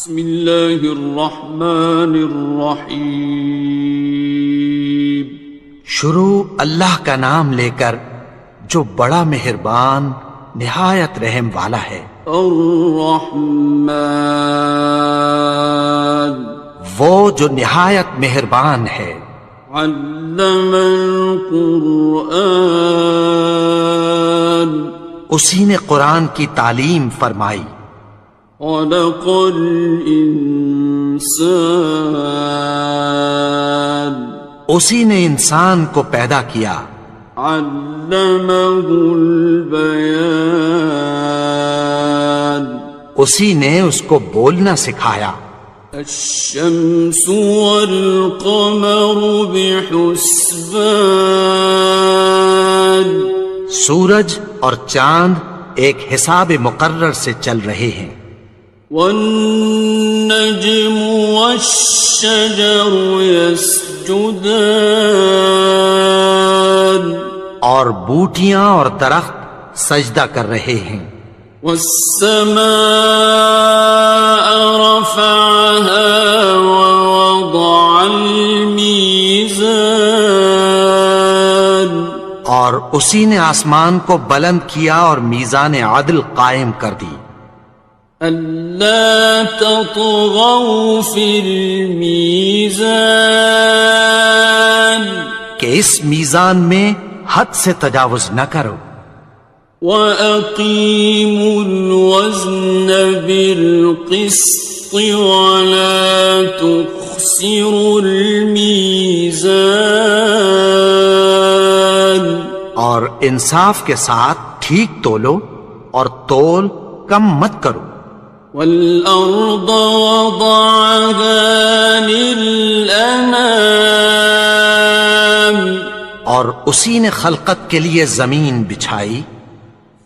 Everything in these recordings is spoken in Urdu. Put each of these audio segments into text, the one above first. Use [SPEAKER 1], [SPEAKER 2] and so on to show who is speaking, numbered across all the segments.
[SPEAKER 1] بسم اللہ الرحمن الرحیم.
[SPEAKER 2] شروع اللہ کا نام لے کر جو بڑا مہربان نہایت رحم والا ہے.
[SPEAKER 1] الرحمن
[SPEAKER 2] وہ جو نہایت مہربان ہے.
[SPEAKER 1] علم القرآن
[SPEAKER 2] اسی نے قرآن کی تعلیم فرمائی.
[SPEAKER 1] خلق الانسان
[SPEAKER 2] اسی نے انسان کو پیدا کیا.
[SPEAKER 1] علمہ البیان
[SPEAKER 2] اسی نے اس کو بولنا سکھایا.
[SPEAKER 1] الشمس والقمر بحسبان
[SPEAKER 2] سورج اور چاند ایک حساب مقرر سے چل رہے ہیں.
[SPEAKER 1] والنجم والشجر يسجدان
[SPEAKER 2] اور بوٹیاں اور درخت سجدہ کر رہے ہیں.
[SPEAKER 1] والسماء رفعها ووضع الميزان
[SPEAKER 2] اور اسی نے آسمان کو بلند کیا اور میزان عدل قائم کر دی.
[SPEAKER 1] ألا تطغوا في الميزان
[SPEAKER 2] کہ اس میزان میں حد سے تجاوز نہ کرو.
[SPEAKER 1] وَأَقِيمُوا الْوَزْنَ بِالْقِسْطِ وَلَا تُخْسِرُوا الْمِيزَانَ
[SPEAKER 2] اور انصاف کے ساتھ ٹھیک تولو اور تول کم مت کرو.
[SPEAKER 1] وَالْأَرْضَ وَضَعَهَا لِلْأَنَامِ
[SPEAKER 2] اور اسی نے خلقت کے لیے زمین بچھائی.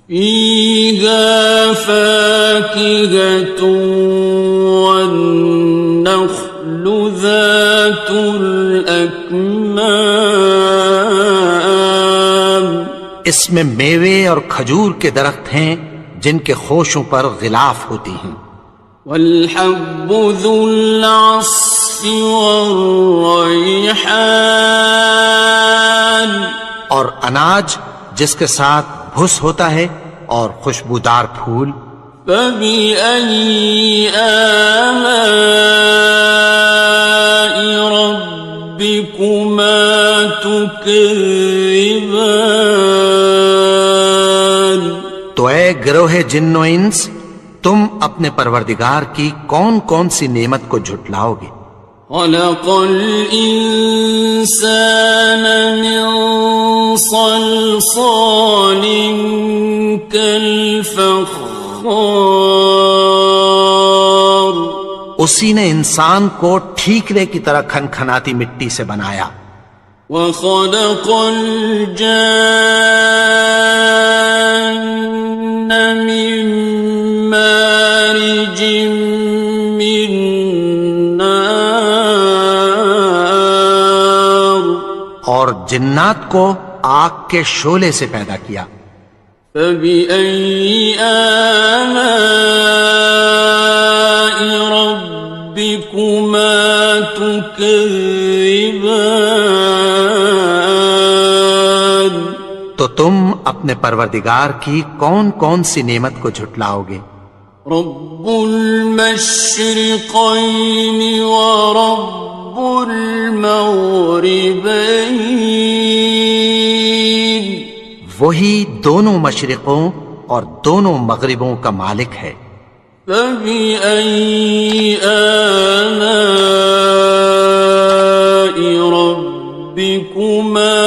[SPEAKER 1] فِيهَا فَاكِهَةٌ وَالنَّخْلُ ذَاتُ الْأَكْمَامِ
[SPEAKER 2] اس میں میوے اور کھجور کے درخت ہیں جن کے خوشوں پر غلاف ہوتی ہیں.
[SPEAKER 1] وَالْحَبُّ ذُو الْعَصْفِ وَالرَّيْحَانِ
[SPEAKER 2] اور اناج جس کے ساتھ بھس ہوتا ہے اور خوشبودار پھول.
[SPEAKER 1] فَبِأَيِّ آلَاءِ رَبِّكُمَا تُكَذِّبَانِ
[SPEAKER 2] تو اے گروہ جن و انس تم اپنے پروردگار کی کون کون سی نعمت کو جھٹلاؤ گے.
[SPEAKER 1] خلق الانسان من صلصال كالفخار
[SPEAKER 2] اسی نے انسان کو ٹھیکرے کی طرح کھنکھناتی مٹی سے بنایا.
[SPEAKER 1] وخلق الجان من مارج من نار
[SPEAKER 2] اور جنات کو آگ کے شعلے سے پیدا کیا.
[SPEAKER 1] فبأي آلاء ربكما تكذبان
[SPEAKER 2] تو تم اپنے پروردگار کی کون کون سی نعمت کو جھٹلاؤ گے.
[SPEAKER 1] رب المشرقين ورب المغربين
[SPEAKER 2] وہی دونوں مشرقوں اور دونوں مغربوں کا مالک ہے.
[SPEAKER 1] فبأي آلاء ربكما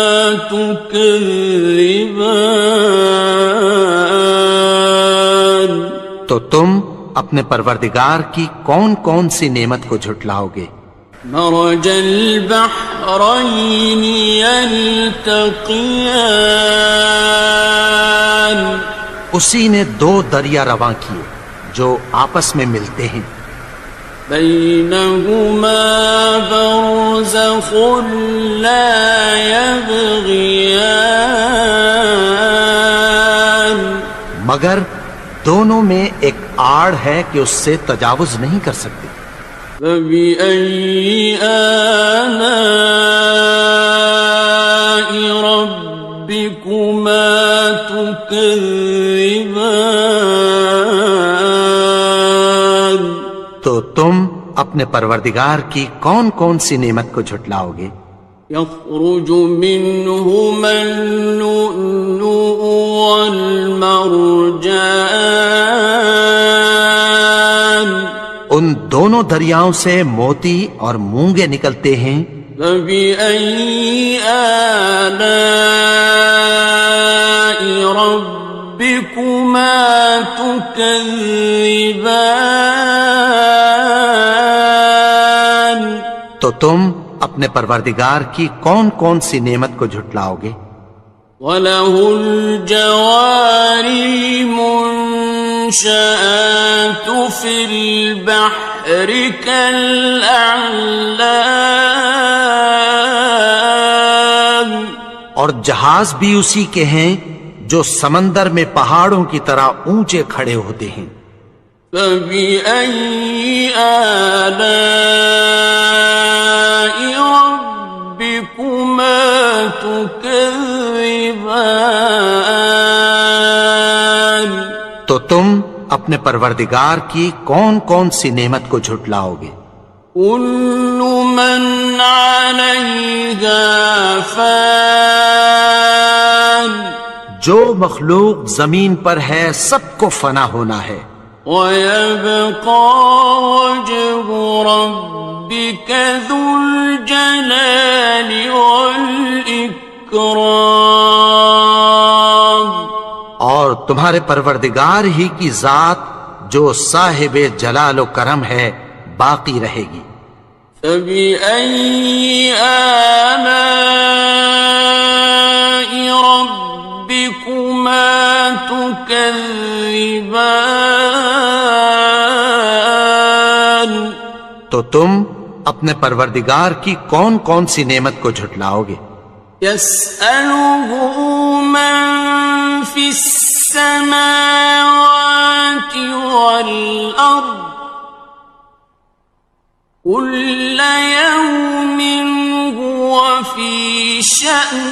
[SPEAKER 1] تكذبان
[SPEAKER 2] تو تم اپنے پروردگار کی کون کون سی نعمت کو جھٹلاؤ گے.
[SPEAKER 1] مرج البحرين يلتقيان
[SPEAKER 2] اسی نے دو دریا رواں کیے جو آپس میں ملتے ہیں.
[SPEAKER 1] بينهما برزخ لا يبغيان
[SPEAKER 2] مگر دونوں میں ایک آڑ ہے کہ اس سے تجاوز نہیں کر سکتے۔
[SPEAKER 1] فبأي آلاء ربكما تكذبان؟
[SPEAKER 2] تو تم اپنے پروردگار کی کون کون سی نعمت کو جھٹلاؤ گے؟
[SPEAKER 1] يخرج منهما اللؤلؤ والمرجان،
[SPEAKER 2] ان دونوں دریاؤں سے موتی اور مونگے نکلتے ہیں۔
[SPEAKER 1] فبأي آلاء ربكما تكذبان؟
[SPEAKER 2] تو تم اپنے پروردگار کی کون کون سی نعمت کو جھٹلاؤ گے؟
[SPEAKER 1] وَلَهُ الْجَوَارِ الْمُنشَآتُ فِي الْبَحْرِ كَالْأَعْلَامِ،
[SPEAKER 2] اور جہاز بھی اسی کے ہیں جو سمندر میں پہاڑوں کی طرح اونچے کھڑے ہوتے ہیں۔
[SPEAKER 1] فَبِأَيِّ آلَاءِ رَبِّكُمَا تُكَذِّبَانِ؟
[SPEAKER 2] تو تم اپنے پروردگار کی کون کون سی نعمت کو جھٹلاؤ گے؟
[SPEAKER 1] كُلُّ مَنْ عَلَيْهَا فَانٍ،
[SPEAKER 2] جو مخلوق زمین پر ہے سب کو فنا ہونا ہے۔
[SPEAKER 1] وَيَبْقَى وَجْهُ رَبِّكَ ذُو الْجَلَالِ وَالْإِكْرَامِ،
[SPEAKER 2] اور تمہارے پروردگار ہی کی ذات جو صاحب جلال و کرم ہے باقی رہے گی۔
[SPEAKER 1] فَبِأَيِّ آلَاءِ رَبِّكُمَا تُكَذِّبَانِ؟
[SPEAKER 2] تو تم اپنے پروردگار کی کون کون سی نعمت کو جھٹلاؤ گے؟
[SPEAKER 1] يَسْأَلُهُ مَن فِي السَّمَاوَاتِ وَالْأَرْضِ كُلَّ يَوْمٍ هُوَ فِي شَأْنٍ،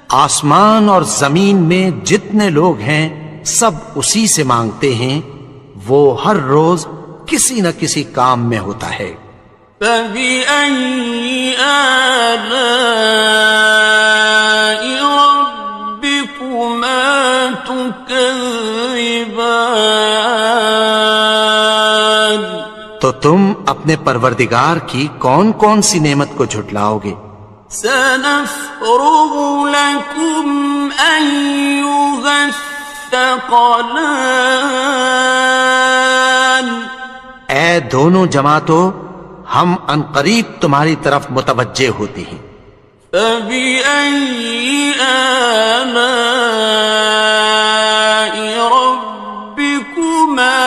[SPEAKER 2] آسمان اور زمین میں جتنے لوگ ہیں سب اسی سے مانگتے ہیں، وہ ہر روز کسی نہ کسی کام میں ہوتا ہے۔
[SPEAKER 1] فَبِأَيِّ آلَاءِ رَبِّكُمَا تُكَذِّبَانِ؟
[SPEAKER 2] تو تم اپنے پروردگار کی کون کون سی نعمت کو جھٹلاؤ گے؟
[SPEAKER 1] سَنَفْرُغُ لَكُمْ أَيُّهَ الثَّقَلَانِ،
[SPEAKER 2] اے دونوں جماعتوں، ہم عنقریب تمہاری طرف متوجہ ہوتے ہیں۔
[SPEAKER 1] فَبِأَيِّ آلَاءِ رَبِّكُمَا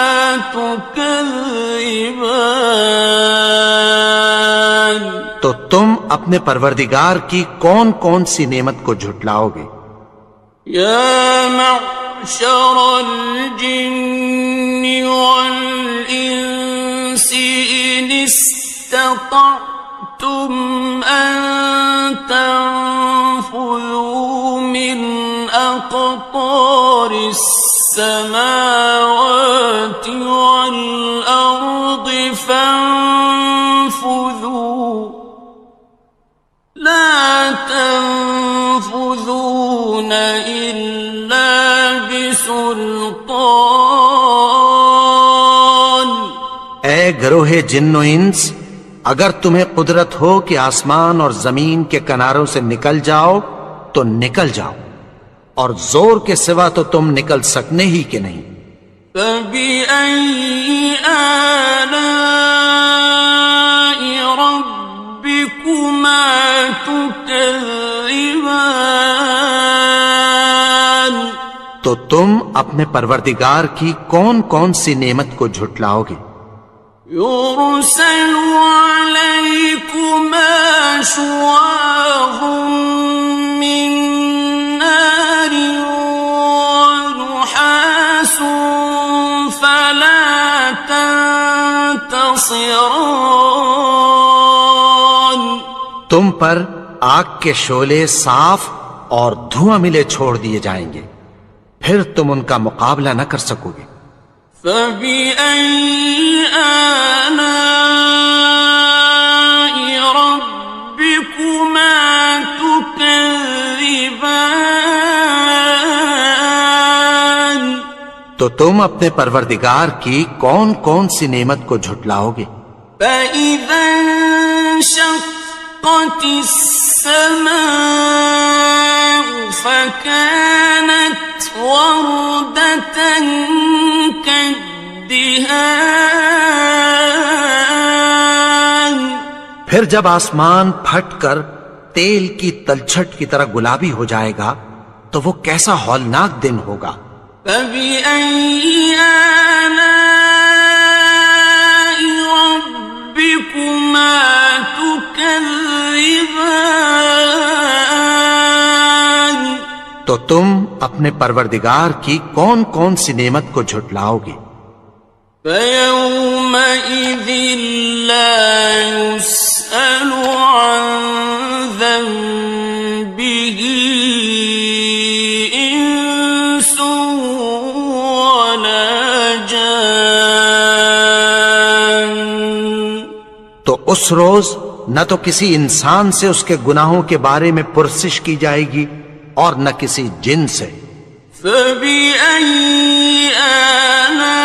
[SPEAKER 1] تُكَذِّبَانِ؟
[SPEAKER 2] تو تم اپنے پروردگار کی کون کون سی نعمت کو جھٹلاؤ گے؟
[SPEAKER 1] يَا مَعْشَرَ الْجِنِّ وَالْإِنسِ إِنِ اسْتَطَعْتُمْ أَن تَنفُذُوا مِنْ أَقْطَارِ السَّمَاوَاتِ وَالْأَرْضِ فَانفُذُوا لَا تَنفُذُونَ إِلَّا بِسُلْطَانٍ۔
[SPEAKER 2] اے گروہ جن و انس، اگر تمہیں قدرت ہو کہ آسمان اور زمین کے کناروں سے نکل جاؤ تو نکل جاؤ، اور زور کے سوا تو تم نکل سکنے ہی کہ نہیں۔
[SPEAKER 1] فَبِأَيِّ آلَاءِ رَبِّكُمَا تُكَذِّبَانِ؟
[SPEAKER 2] تو تم اپنے پروردگار کی کون کون سی نعمت کو جھٹلاؤ گے؟
[SPEAKER 1] يُرْسَلُ عَلَيْكُمَا شُوَاظٌ مِّن نَّارٍ وَنُحَاسٌ فَلَا تنتصران
[SPEAKER 2] تم پر آگ کے شعلے صاف اور دھواں ملے چھوڑ دیے جائیں گے، پھر تم ان کا مقابلہ نہ کر سکو گے۔
[SPEAKER 1] فَبِأَيِّ آلَاءِ رَبِّكُمَا تُكَذِّبَانِ
[SPEAKER 2] تو تم اپنے پروردگار کی کون کون سی نعمت کو جھٹلاؤ گے؟
[SPEAKER 1] فَإِذَا انشَقَّتِ السَّمَاءُ فَكَانَتْ وَرْدَةً كَالدِّهَانِ
[SPEAKER 2] پھر جب آسمان پھٹ کر تیل کی تلچھٹ کی طرح گلابی ہو جائے گا تو وہ کیسا ہولناک دن ہوگا۔
[SPEAKER 1] فَبِأَيِّ آلَاءِ رَبِّكُمَا تُكَذِّبَانِ
[SPEAKER 2] تو تم اپنے پروردگار کی کون کون سی نعمت کو جھٹلاؤ گے؟
[SPEAKER 1] فَيَوْمَئِذٍ لَا يُسْأَلُ عَنْ ذَنبِهِ إِنسٌ وَلَا جَانٌ
[SPEAKER 2] تو اس روز نہ تو کسی انسان سے اس کے گناہوں کے بارے میں پرسش کی جائے گی اور نہ کسی جن سے۔
[SPEAKER 1] فَبِأَيِّ آلَاءِ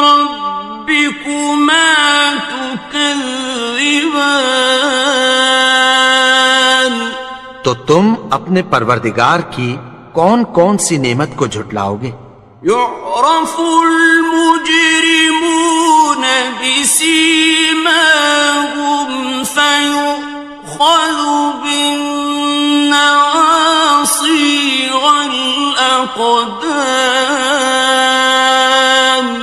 [SPEAKER 1] رَبِّكُمَا تُكَذِّبَانِ
[SPEAKER 2] تو تم اپنے پروردگار کی کون کون سی نعمت کو جھٹلاؤ گے؟
[SPEAKER 1] يُعْرَفُ الْمُجْرِمُونَ بِسِيمَاهُمْ فَيُؤْخَذُ بِالنَّوَاصِي وَالْأَقْدَامِ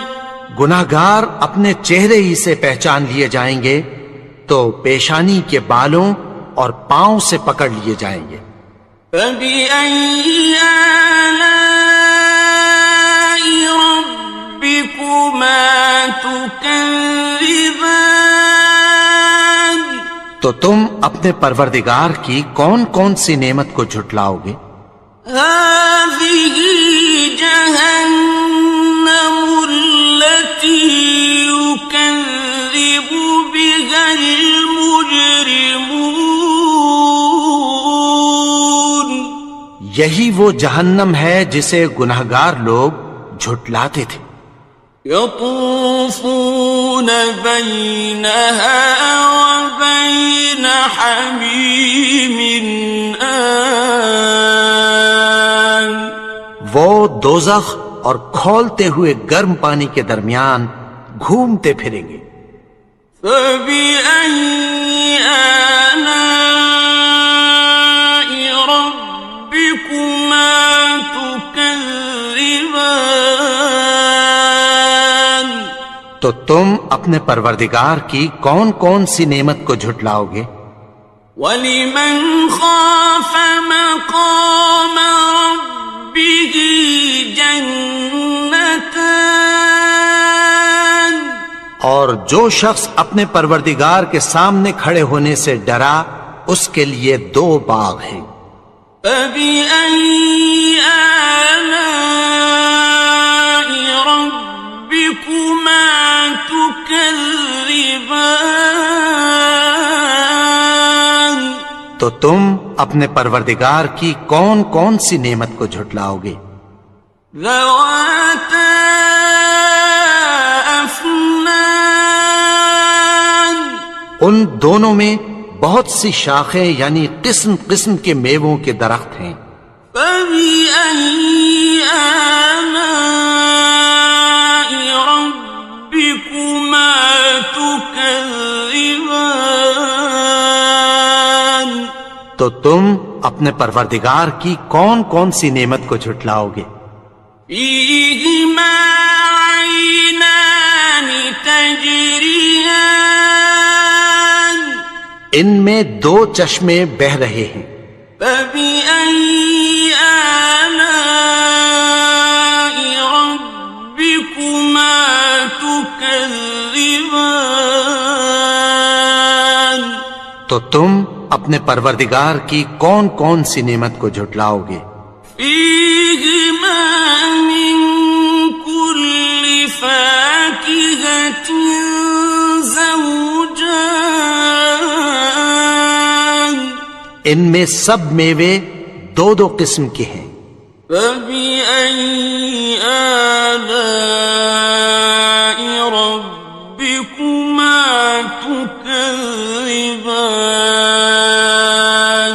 [SPEAKER 2] گناہگار اپنے چہرے ہی سے پہچان لیے جائیں گے تو پیشانی کے بالوں اور پاؤں سے پکڑ لیے جائیں گے۔
[SPEAKER 1] فَبِأَيِّ آلَاءِ رَبِّكُمَا تُكَذِّبَانِ
[SPEAKER 2] تو تم اپنے پروردگار کی کون کون سی نعمت کو جھٹلاؤ گے؟
[SPEAKER 1] هَٰذِهِ جَهَنَّمُ الَّتِي يُكَذِّبُ بِهَا الْمُجْرِمُونَ
[SPEAKER 2] یہی وہ جہنم ہے جسے گناہگار لوگ جھٹلاتے تھے۔
[SPEAKER 1] يَطُوفُونَ بَيْنَهَا وَبَيْنَ حَمِيمٍ آنٍ
[SPEAKER 2] وہ دوزخ اور کھولتے ہوئے گرم پانی کے درمیان گھومتے پھریں گے۔
[SPEAKER 1] فَبِأَيِّ آلَاءِ رَبِّكُمَا تُكَذِّبَانِ
[SPEAKER 2] تو تم اپنے پروردگار کی کون کون سی نعمت کو جھٹلاؤ گے؟
[SPEAKER 1] وَلِمَنْ خَافَ مَقَامَ رَبِّهِ جَنَّتَانِ
[SPEAKER 2] اور جو شخص اپنے پروردگار کے سامنے کھڑے ہونے سے ڈرا اس کے لیے دو باغ ہیں۔
[SPEAKER 1] فَبِأَيِّ آلَاءِ رَبِّكُمَا تُكَذِّبَانِ
[SPEAKER 2] تو تم اپنے پروردگار کی کون کون سی نعمت کو جھٹلاؤ گے؟
[SPEAKER 1] ذَوَاتَا أَفْنَانٍ
[SPEAKER 2] ان دونوں میں بہت سی شاخیں یعنی قسم قسم کے میووں کے درخت ہیں۔
[SPEAKER 1] فَبِأَيِّ آلَاءِ رَبِّكُمَا تُكَذِّبَانِ
[SPEAKER 2] تو تم اپنے پروردگار کی کون کون سی نعمت کو جھٹلاؤ گے؟
[SPEAKER 1] فِيهِمَا عَيْنَانِ تَجْرِيَانِ
[SPEAKER 2] ان میں دو چشمے بہہ رہے ہیں۔
[SPEAKER 1] فَبِأَيِّ آلَاءِ رَبِّكُمَا تكذبان
[SPEAKER 2] تو تم اپنے پروردگار کی کون کون سی نعمت کو جھٹلاؤ گے؟
[SPEAKER 1] فيهما من كل فاكهة زوجان
[SPEAKER 2] ان میں سب میوے دو دو قسم کے ہیں۔
[SPEAKER 1] فبأي آلاء ربكما تكذبان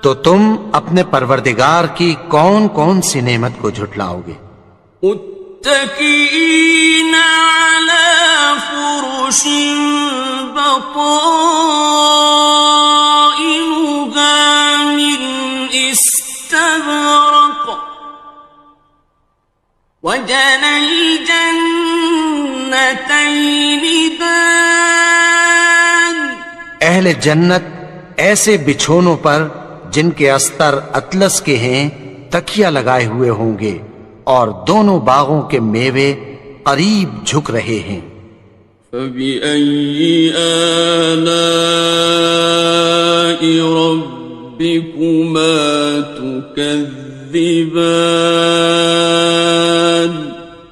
[SPEAKER 2] تو تم اپنے پروردگار کی کون کون سی نعمت کو جھٹلاؤ گے؟
[SPEAKER 1] متكئين على فرش بطائنها من استبرق وجنى الجنتين دان
[SPEAKER 2] اہل جنت ایسے بچھونوں پر جن کے استر اطلس کے ہیں تکیہ لگائے ہوئے ہوں گے، اور دونوں باغوں کے میوے قریب جھک رہے ہیں۔
[SPEAKER 1] فبأي آلاء ربكما تكذبان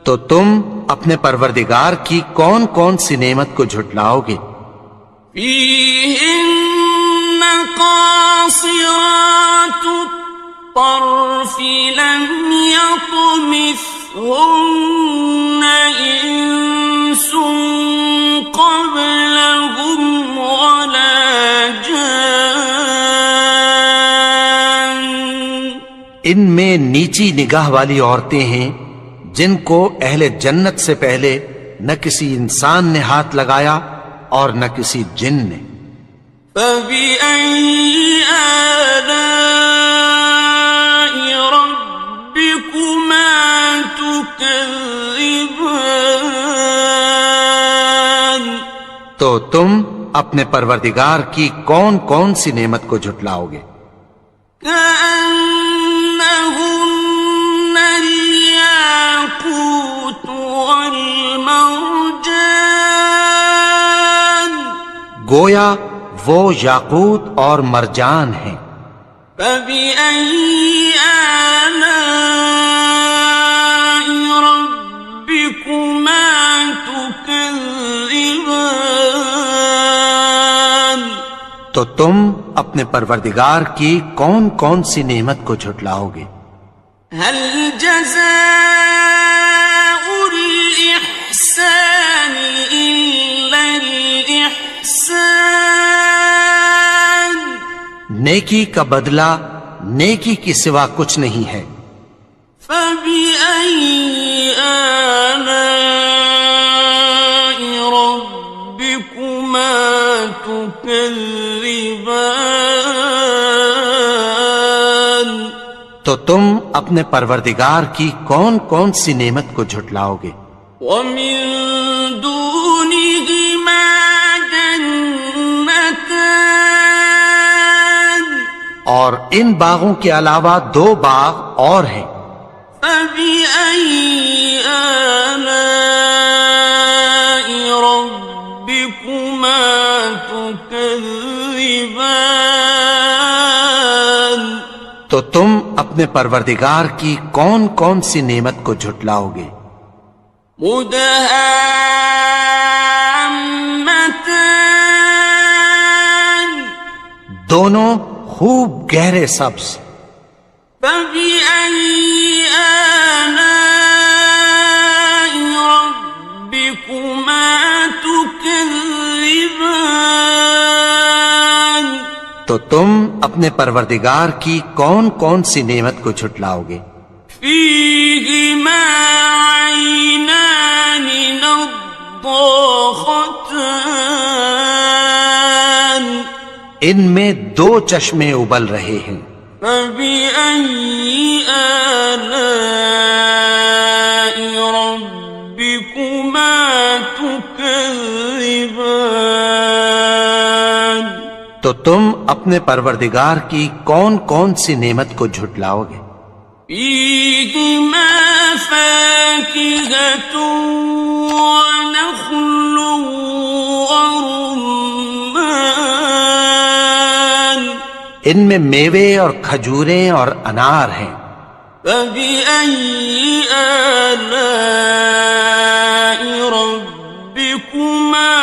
[SPEAKER 2] تو تم اپنے پروردگار کی کون کون سی نعمت کو جھٹلاؤ گے؟
[SPEAKER 1] فيهن قاصرات الطرف لم يطمثهن إنس قبلهم ولا جان
[SPEAKER 2] ان میں نیچی نگاہ والی عورتیں ہیں جن کو اہل جنت سے پہلے نہ کسی انسان نے ہاتھ لگایا اور نہ کسی جن نے۔
[SPEAKER 1] فبأي آلاء ربكما تكذبان
[SPEAKER 2] تو تم اپنے پروردگار کی کون کون سی نعمت کو جھٹلاؤ گے؟
[SPEAKER 1] كأنهن الياقوت والمرجان
[SPEAKER 2] گویا وہ یاقوت اور مرجان ہیں۔
[SPEAKER 1] فبأي آلاء ربكما تكذبان
[SPEAKER 2] تو تم اپنے پروردگار کی کون کون سی نعمت کو جھٹلاؤ گے؟
[SPEAKER 1] هل جزاء الإحسان إلا الإحسان
[SPEAKER 2] نیکی کا بدلہ نیکی کی سوا کچھ نہیں ہے۔
[SPEAKER 1] فبأي آلاء ربكما تكذبان
[SPEAKER 2] تو تم اپنے پروردگار کی کون کون سی نعمت کو جھٹلاؤ گے؟
[SPEAKER 1] ومن دونهما جنتان
[SPEAKER 2] اور ان باغوں کے علاوہ دو باغ اور ہیں۔
[SPEAKER 1] فبأي آلاء ربكما تكذبان
[SPEAKER 2] تو تم اپنے پروردگار کی کون کون سی نعمت کو جھٹلاؤ گے؟
[SPEAKER 1] مدهامتان
[SPEAKER 2] دونوں خوب گہرے سبز۔
[SPEAKER 1] فبأي آلاء ربكما تكذبان
[SPEAKER 2] تو تم اپنے پروردگار کی کون کون سی نعمت کو جھٹلاؤ گے؟
[SPEAKER 1] فيهما عينان نضاختان
[SPEAKER 2] ان میں دو چشمے ابل رہے ہیں۔
[SPEAKER 1] فبأي آلاء ربكما تكذبان
[SPEAKER 2] تو تم اپنے پروردگار کی کون کون سی نعمت کو جھٹلاؤ گے؟
[SPEAKER 1] فيهما فاكهة ونخل ورمان
[SPEAKER 2] ان میں میوے اور کھجوریں اور انار ہیں.
[SPEAKER 1] فبأي آلاء ربكما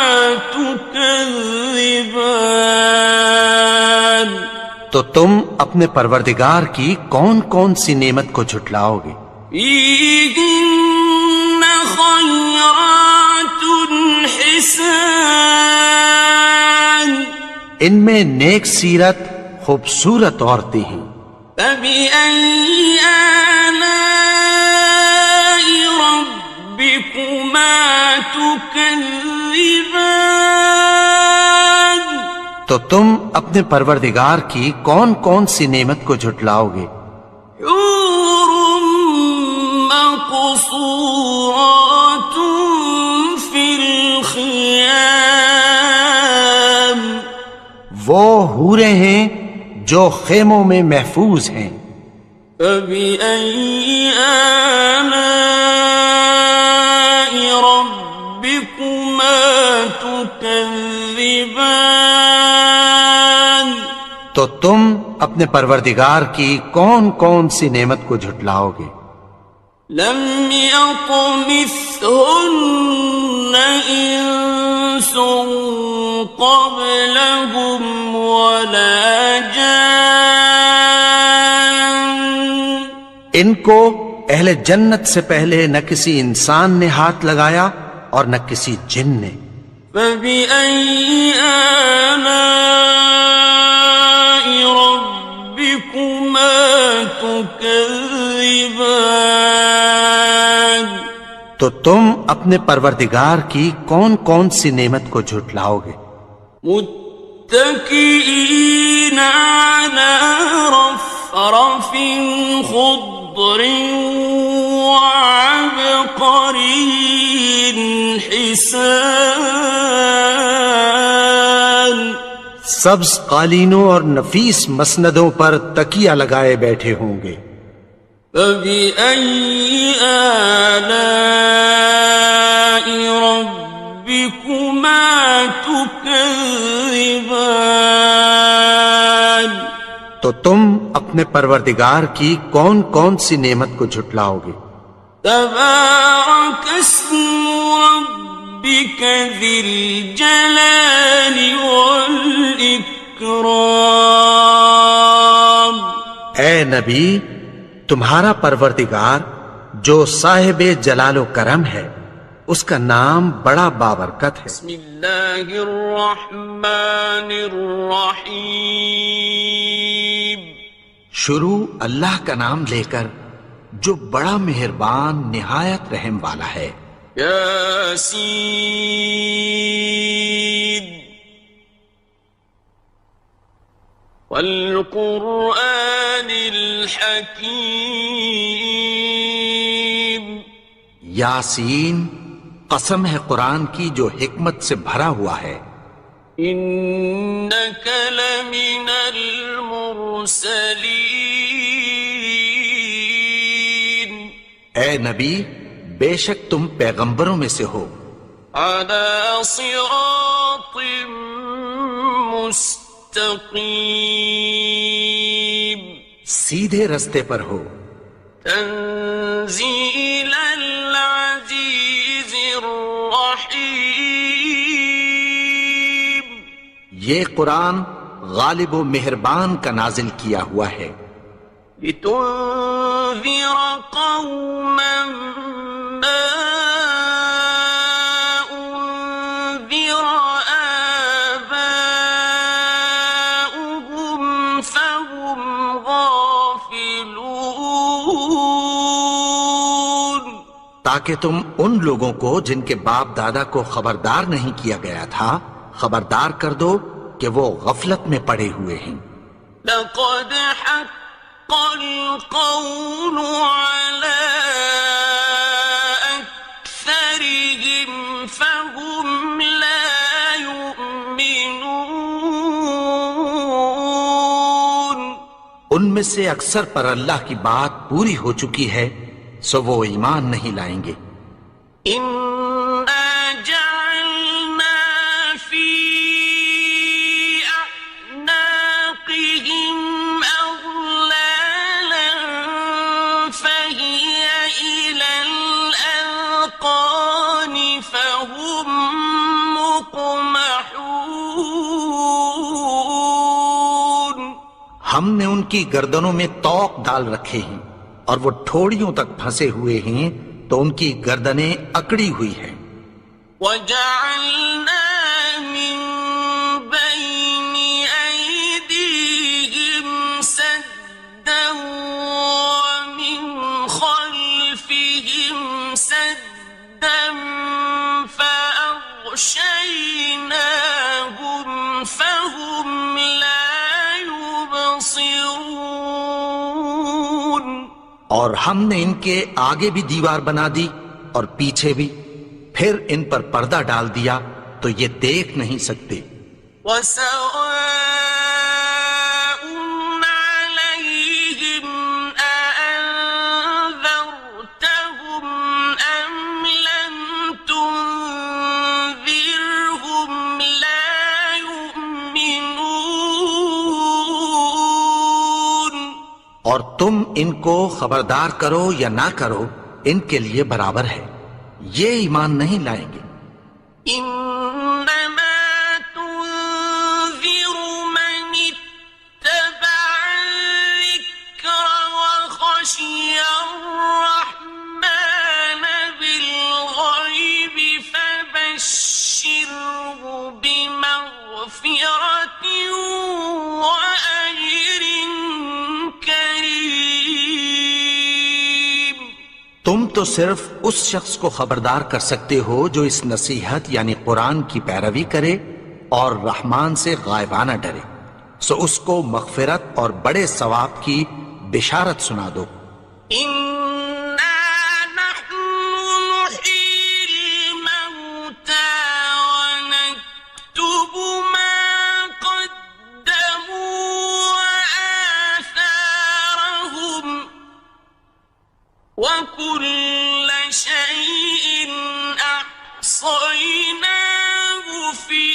[SPEAKER 1] تكذبان
[SPEAKER 2] تو تم اپنے پروردگار کی کون کون سی نعمت کو جھٹلاؤ گے؟
[SPEAKER 1] فيهن خيرات حسان
[SPEAKER 2] ان میں نیک سیرت خوبصورت عورتیں ہیں.
[SPEAKER 1] فبأي آلاء ربكما تكذبان
[SPEAKER 2] تو تم اپنے پروردگار کی کون کون سی نعمت کو جھٹلاؤ گے؟
[SPEAKER 1] حور مقصورات في الخيام
[SPEAKER 2] وہ حوریں ہیں جو خیموں میں محفوظ ہیں.
[SPEAKER 1] فبأي آلاء ربكما تكذبان
[SPEAKER 2] تو تم اپنے پروردگار کی کون کون سی نعمت کو جھٹلاؤ گے؟
[SPEAKER 1] لم يطمثهن إنس قبلهم ولا جان
[SPEAKER 2] ان کو اہل جنت سے پہلے نہ کسی انسان نے ہاتھ لگایا اور نہ کسی جن نے.
[SPEAKER 1] فبأي آلاء ربكما تكذبان
[SPEAKER 2] تو تم اپنے پروردگار کی کون کون سی نعمت کو جھٹلاؤ گے؟
[SPEAKER 1] متكئين على رفرف خضر وعبقري حسان
[SPEAKER 2] سبز قالینوں اور نفیس مسندوں پر تکیہ لگائے بیٹھے ہوں گے.
[SPEAKER 1] فبأي آلاء ربكما تكذبان
[SPEAKER 2] تو تم اپنے پروردگار کی کون کون سی نعمت کو جھٹلاؤ گے؟
[SPEAKER 1] تبارك اسم ربك ذي الجلال والإكرام
[SPEAKER 2] اے نبی، تمہارا پروردگار جو صاحب جلال و کرم ہے اس کا نام بڑا بابرکت ہے.
[SPEAKER 1] بسم اللہ الرحمن الرحیم
[SPEAKER 2] شروع اللہ کا نام لے کر جو بڑا مہربان نہایت رحم والا ہے.
[SPEAKER 1] یاسین والقرآن الحکیم
[SPEAKER 2] یاسین، قسم ہے قرآن کی جو حکمت سے بھرا ہوا ہے.
[SPEAKER 1] انک لمن المرسلین
[SPEAKER 2] اے نبی، بے شک تم پیغمبروں میں سے ہو.
[SPEAKER 1] علی صراط مستقیم
[SPEAKER 2] سیدھے رستے پر ہو.
[SPEAKER 1] تنزیل العزیز الرحیم
[SPEAKER 2] یہ قرآن غالب و مہربان کا نازل کیا ہوا ہے.
[SPEAKER 1] لتنذر قوما ما انذر آباؤهم فهم غافلون
[SPEAKER 2] تاکہ تم ان لوگوں کو جن کے باپ دادا کو خبردار نہیں کیا گیا تھا خبردار کر دو کہ وہ غفلت میں پڑے ہوئے ہیں.
[SPEAKER 1] لقد حق القول على أكثرهم فهم لا يؤمنون
[SPEAKER 2] ان میں سے اکثر پر اللہ کی بات پوری ہو چکی ہے سو وہ ایمان نہیں لائیں گے۔
[SPEAKER 1] إنا جعلنا في أعناقهم أغلالا فهي إلى الأذقان فهم مقمحون۔
[SPEAKER 2] ہم نے ان کی گردنوں میں طوق ڈال رکھے ہیں اور وہ ٹھوڑیوں تک پھنسے ہوئے ہیں، تو ان کی گردنیں اکڑی ہوئی ہیں۔
[SPEAKER 1] وَجَعَلْنَا مِن بَيْنِ أَيْدِيهِمْ سَدًّا وَمِنْ خَلْفِهِمْ سَدًّا فَأَغْشَيْنَاهُمْ فَهُمْ لَا يُبْصِرُونَ۔
[SPEAKER 2] اور ہم نے ان کے آگے بھی دیوار بنا دی اور پیچھے بھی، پھر ان پر پردہ ڈال دیا تو یہ دیکھ نہیں سکتے۔
[SPEAKER 1] وَسَوَاءٌ عَلَيْهِمْ أَأَنذَرْتَهُمْ أَمْ لَمْ تُنذِرْهُمْ لَا يُؤْمِنُونَ۔
[SPEAKER 2] اور تم ان کو خبردار کرو یا نہ کرو، ان کے لیے برابر ہے، یہ ایمان نہیں لائیں گے۔
[SPEAKER 1] إنما تنذر من اتبع الذكر وخشي الرحمن بالغيب فبشره بمغفرة وأجر كريم۔
[SPEAKER 2] تم تو صرف اس شخص کو خبردار کر سکتے ہو جو اس نصیحت یعنی قرآن کی پیروی کرے اور رحمان سے غائبانہ ڈرے، سو اس کو مغفرت اور بڑے ثواب کی بشارت سنا دو۔
[SPEAKER 1] إنا نحن نحيي الموتى ونكتب ما قدموا وآثارهم وكل شيء أحصيناه في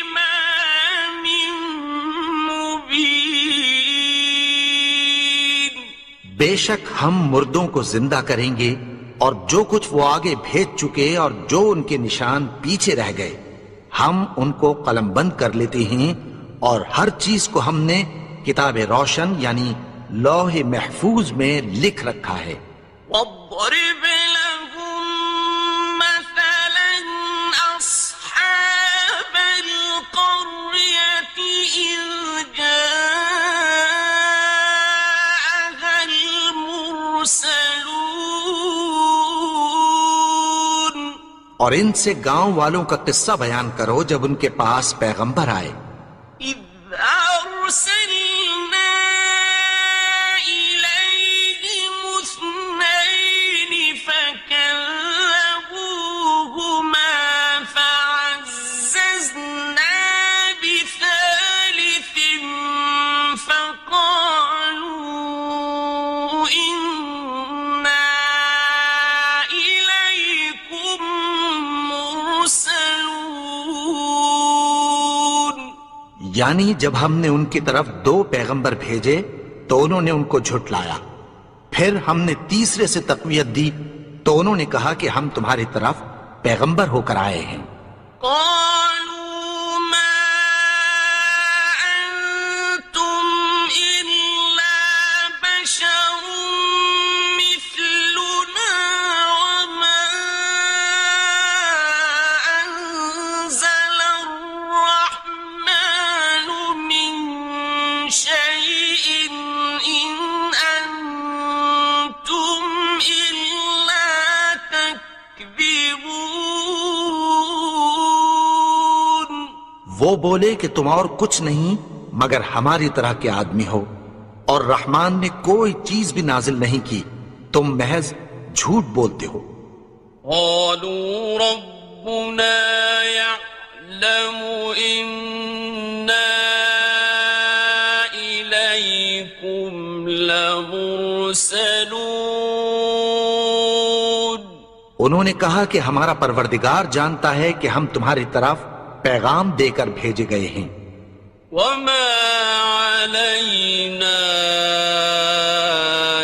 [SPEAKER 1] إمام مبين۔
[SPEAKER 2] بے شک ہم مردوں کو زندہ کریں گے، اور جو کچھ وہ آگے بھیج چکے اور جو ان کے نشان پیچھے رہ گئے ہم ان کو قلم بند کر لیتے ہیں، اور ہر چیز کو ہم نے کتاب روشن یعنی لوح محفوظ میں لکھ رکھا ہے۔
[SPEAKER 1] واضرب لهم مثلا أصحاب القرية إذ جاءها المرسلون۔
[SPEAKER 2] اور ان سے گاؤں والوں کا قصہ بیان کرو جب ان کے پاس پیغمبر آئے۔
[SPEAKER 1] إذ أرسلنا إليهم اثنين فكذبوهما فعززنا بثالث فقالوا إنا إليكم مرسلون۔
[SPEAKER 2] یعنی جب ہم نے ان کی طرف 2 پیغمبر بھیجے تو انہوں نے ان کو جھٹلایا، پھر ہم نے تیسرے سے تقویت دی تو انہوں نے کہا کہ ہم تمہاری طرف پیغمبر ہو کر آئے ہیں۔
[SPEAKER 1] قالوا ما أنتم إلا بشر مثلنا وما أنزل الرحمن من شيء إن أنتم إلا تكذبون۔
[SPEAKER 2] وہ بولے کہ تم اور کچھ نہیں مگر ہماری طرح کے آدمی ہو، اور رحمان نے کوئی چیز بھی نازل نہیں کی، تم محض جھوٹ بولتے ہو۔
[SPEAKER 1] قالوا ربنا يعلم إنا إليكم لمرسلون
[SPEAKER 2] انہوں نے کہا کہ ہمارا پروردگار جانتا ہے کہ ہم تمہاری طرف پیغام دے کر بھیجے گئے ہیں،
[SPEAKER 1] وما علينا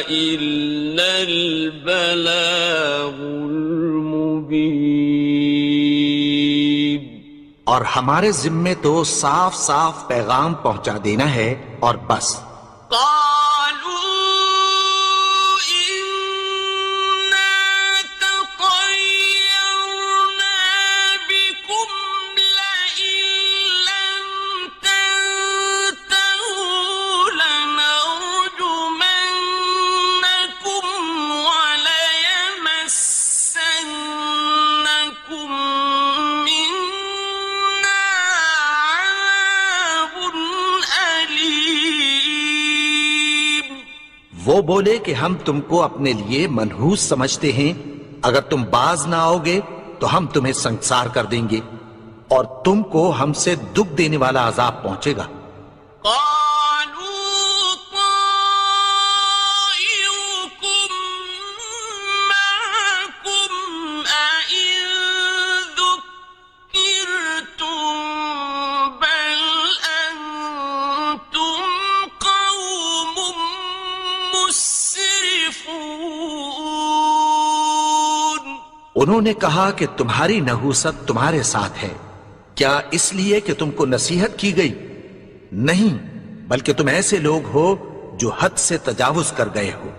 [SPEAKER 1] إلا البلاغ المبين،
[SPEAKER 2] اور ہمارے ذمے تو صاف صاف پیغام پہنچا دینا ہے اور بس۔ وہ بولے کہ ہم تم کو اپنے لیے منحوس سمجھتے ہیں، اگر تم باز نہ آؤ گے تو ہم تمہیں سنسار کر دیں گے اور تم کو ہم سے دکھ دینے والا عذاب پہنچے گا۔ انہوں نے کہا کہ تمہاری نحوست تمہارے ساتھ ہے، کیا اس لیے کہ تم کو نصیحت کی گئی؟ نہیں، بلکہ تم ایسے لوگ ہو جو حد سے تجاوز کر گئے ہو۔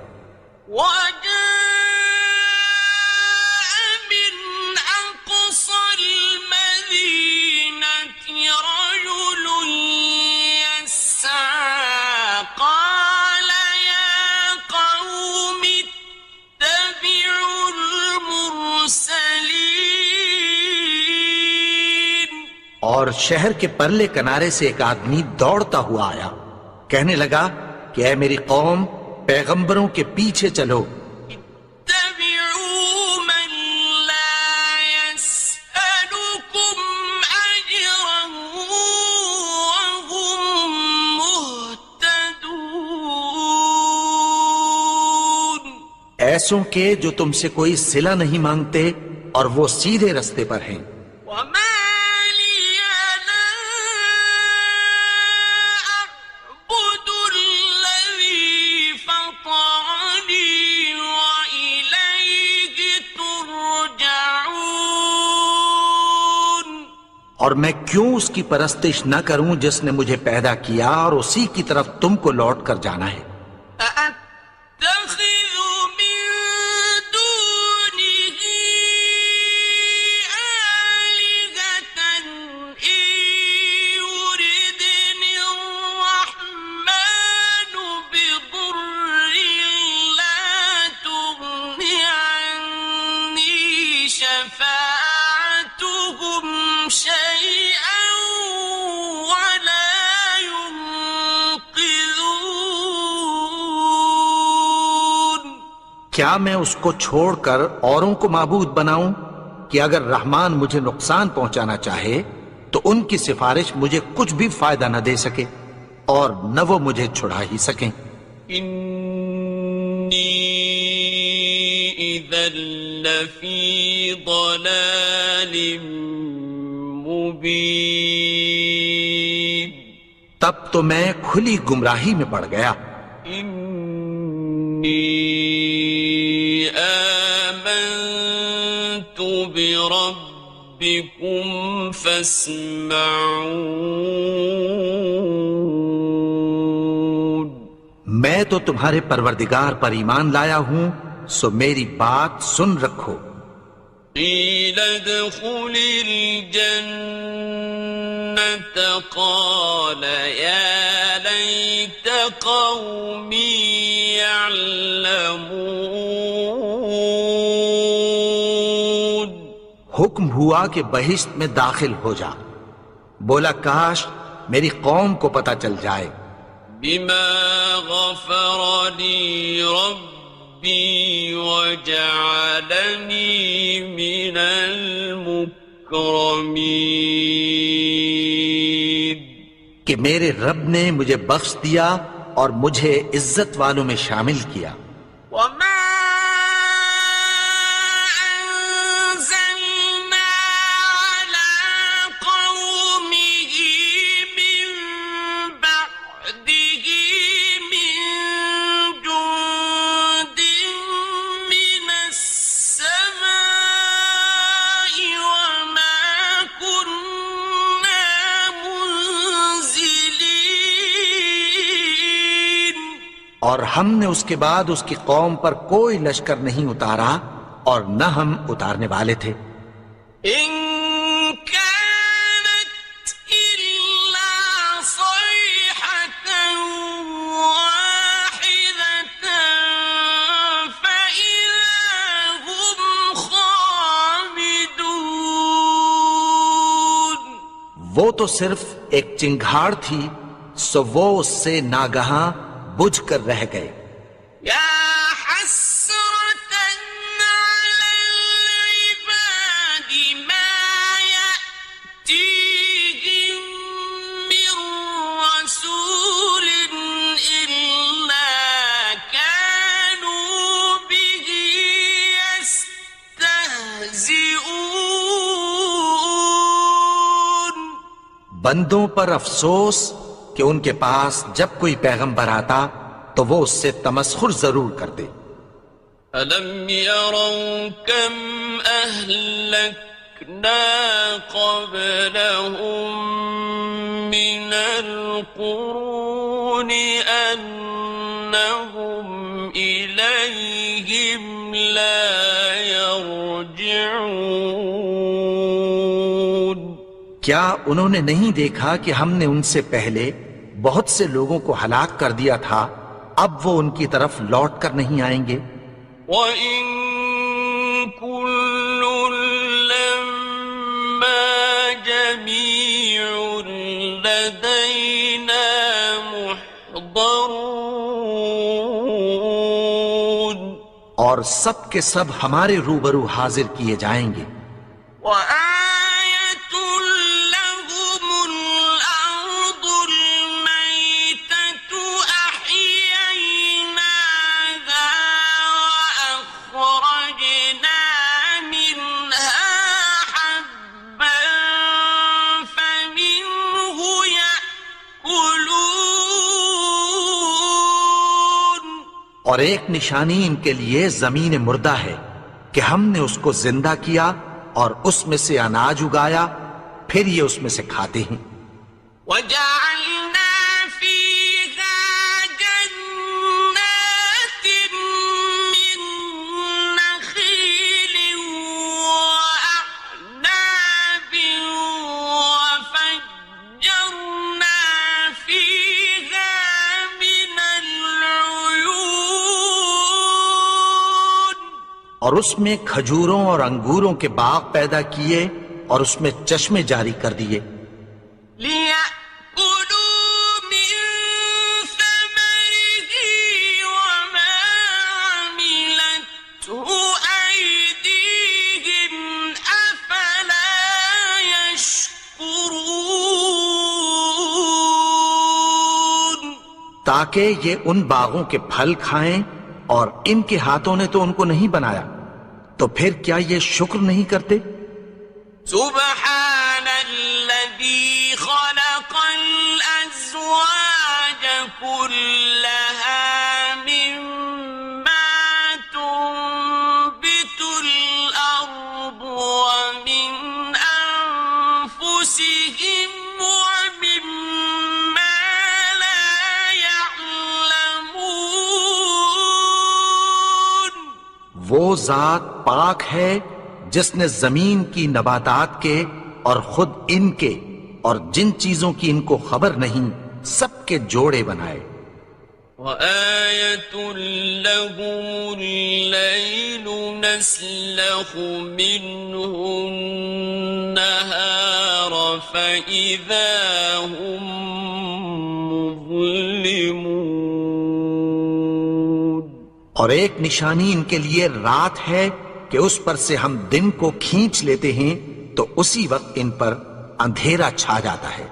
[SPEAKER 2] اور شہر کے پرلے کنارے سے ایک آدمی دوڑتا ہوا آیا، کہنے لگا کہ اے میری قوم، پیغمبروں کے پیچھے چلو، ایسوں کے جو تم سے کوئی صلہ نہیں مانگتے اور وہ سیدھے رستے پر ہیں۔ اور میں کیوں اس کی پرستش نہ کروں جس نے مجھے پیدا کیا اور اسی کی طرف تم کو لوٹ کر جانا ہے۔ کیا میں اس کو چھوڑ کر اوروں کو معبود بناؤں کہ اگر رحمان مجھے نقصان پہنچانا چاہے تو ان کی سفارش مجھے کچھ بھی فائدہ نہ دے سکے اور نہ وہ مجھے چھڑا ہی سکیں۔
[SPEAKER 1] انی اذا لفی ضلال مبین،
[SPEAKER 2] تب تو میں کھلی گمراہی میں پڑ گیا۔
[SPEAKER 1] آمنت بربکم فاسمعون،
[SPEAKER 2] میں تو تمہارے پروردگار پر ایمان لایا ہوں، سو میری بات سن رکھو۔
[SPEAKER 1] قیل ادخل الجنة قال یا لیت قومی یعلمون،
[SPEAKER 2] حکم ہوا کہ بہشت میں داخل ہو جا، بولا کاش میری قوم کو پتہ چل جائے۔
[SPEAKER 1] بما غفر لی ربی وجعلنی من المکرمین،
[SPEAKER 2] کہ میرے رب نے مجھے بخش دیا اور مجھے عزت والوں میں شامل کیا۔
[SPEAKER 1] وما
[SPEAKER 2] اور ہم نے اس کے بعد اس کی قوم پر کوئی لشکر نہیں اتارا اور نہ ہم اتارنے والے تھے.
[SPEAKER 1] إن كانت إلا صيحة واحدة فإذا هم خامدون.
[SPEAKER 2] وہ تو صرف ایک چنگھاڑ تھی، سو وہ اس سے ناگہاں بجھ کر رہ گئے.
[SPEAKER 1] يا حسرة على العباد ما يأتيهم من رسول إلا كانوا به يستهزئون.
[SPEAKER 2] بندوں پر افسوس کہ ان کے پاس جب کوئی پیغمبر آتا تو وہ اس سے تمسخر ضرور کرتے.
[SPEAKER 1] أَلَمْ يَرَوْا كَمْ أَهْلَكْنَا قَبْلَهُمْ مِنَ الْقُرُونِ أَنَّهُمْ إِلَيْهِمْ لَا يَرْجِعُونَ.
[SPEAKER 2] کیا انہوں نے نہیں دیکھا کہ ہم نے ان سے پہلے بہت سے لوگوں کو ہلاک کر دیا تھا، اب وہ ان کی طرف لوٹ کر نہیں آئیں گے.
[SPEAKER 1] وَإِن كُلٌّ لَّمَّا جَمِيعٌ لَّدَيْنَا مُحْضَرُونَ.
[SPEAKER 2] اور سب کے سب ہمارے روبرو حاضر کیے جائیں گے.
[SPEAKER 1] وَآيَةٌ لَّهُمُ الْأَرْضُ الْمَيْتَةُ أَحْيَيْنَاهَا وَأَخْرَجْنَا مِنْهَا حَبًّا فَمِنْهُ يَأْكُلُونَ.
[SPEAKER 2] اور ایک نشانی ان کے لیے زمین مردہ ہے کہ ہم نے اس کو زندہ کیا اور اس میں سے اناج اگایا، پھر یہ اس میں سے کھاتے ہیں.
[SPEAKER 1] وَجَعَلْنَا فِيهَا جَنَّاتٍ مِّن نَّخِيلٍ وَأَعْنَابٍ وَفَجَّرْنَا فِيهَا مِنَ الْعُيُونِ.
[SPEAKER 2] اور اس میں کھجوروں اور انگوروں کے باغ پیدا کیے اور اس میں چشمے جاری کر دیے.
[SPEAKER 1] لِيَأْكُلُوا مِن ثَمَرِهِ وَمَا عَمِلَتْهُ أَيْدِيهِمْ أَفَلَا يَشْكُرُونَ.
[SPEAKER 2] تاکہ یہ ان باغوں کے پھل کھائیں اور ان کے ہاتھوں نے تو ان کو نہیں بنایا، تو پھر کیا یہ شکر نہیں کرتے؟
[SPEAKER 1] سبحان الذي خلق الأزواج كلها مما تنبت الأرض ومن أنفسهم ومما لا يعلمون.
[SPEAKER 2] وہ ذات پاک ہے جس نے زمین کی نباتات کے اور خود ان کے اور جن چیزوں کی ان کو خبر نہیں سب کے جوڑے بنائے.
[SPEAKER 1] وَآيَةٌ لَّهُمُ اللَّيْلُ نَسْلَخُ مِنْهُ النَّهَارَ فَإِذَا هُم مُظْلِمُونَ.
[SPEAKER 2] اور ایک نشانی ان کے لیے رات ہے کہ اس پر سے ہم دن کو کھینچ لیتے ہیں تو اسی وقت ان پر اندھیرا چھا جاتا ہے.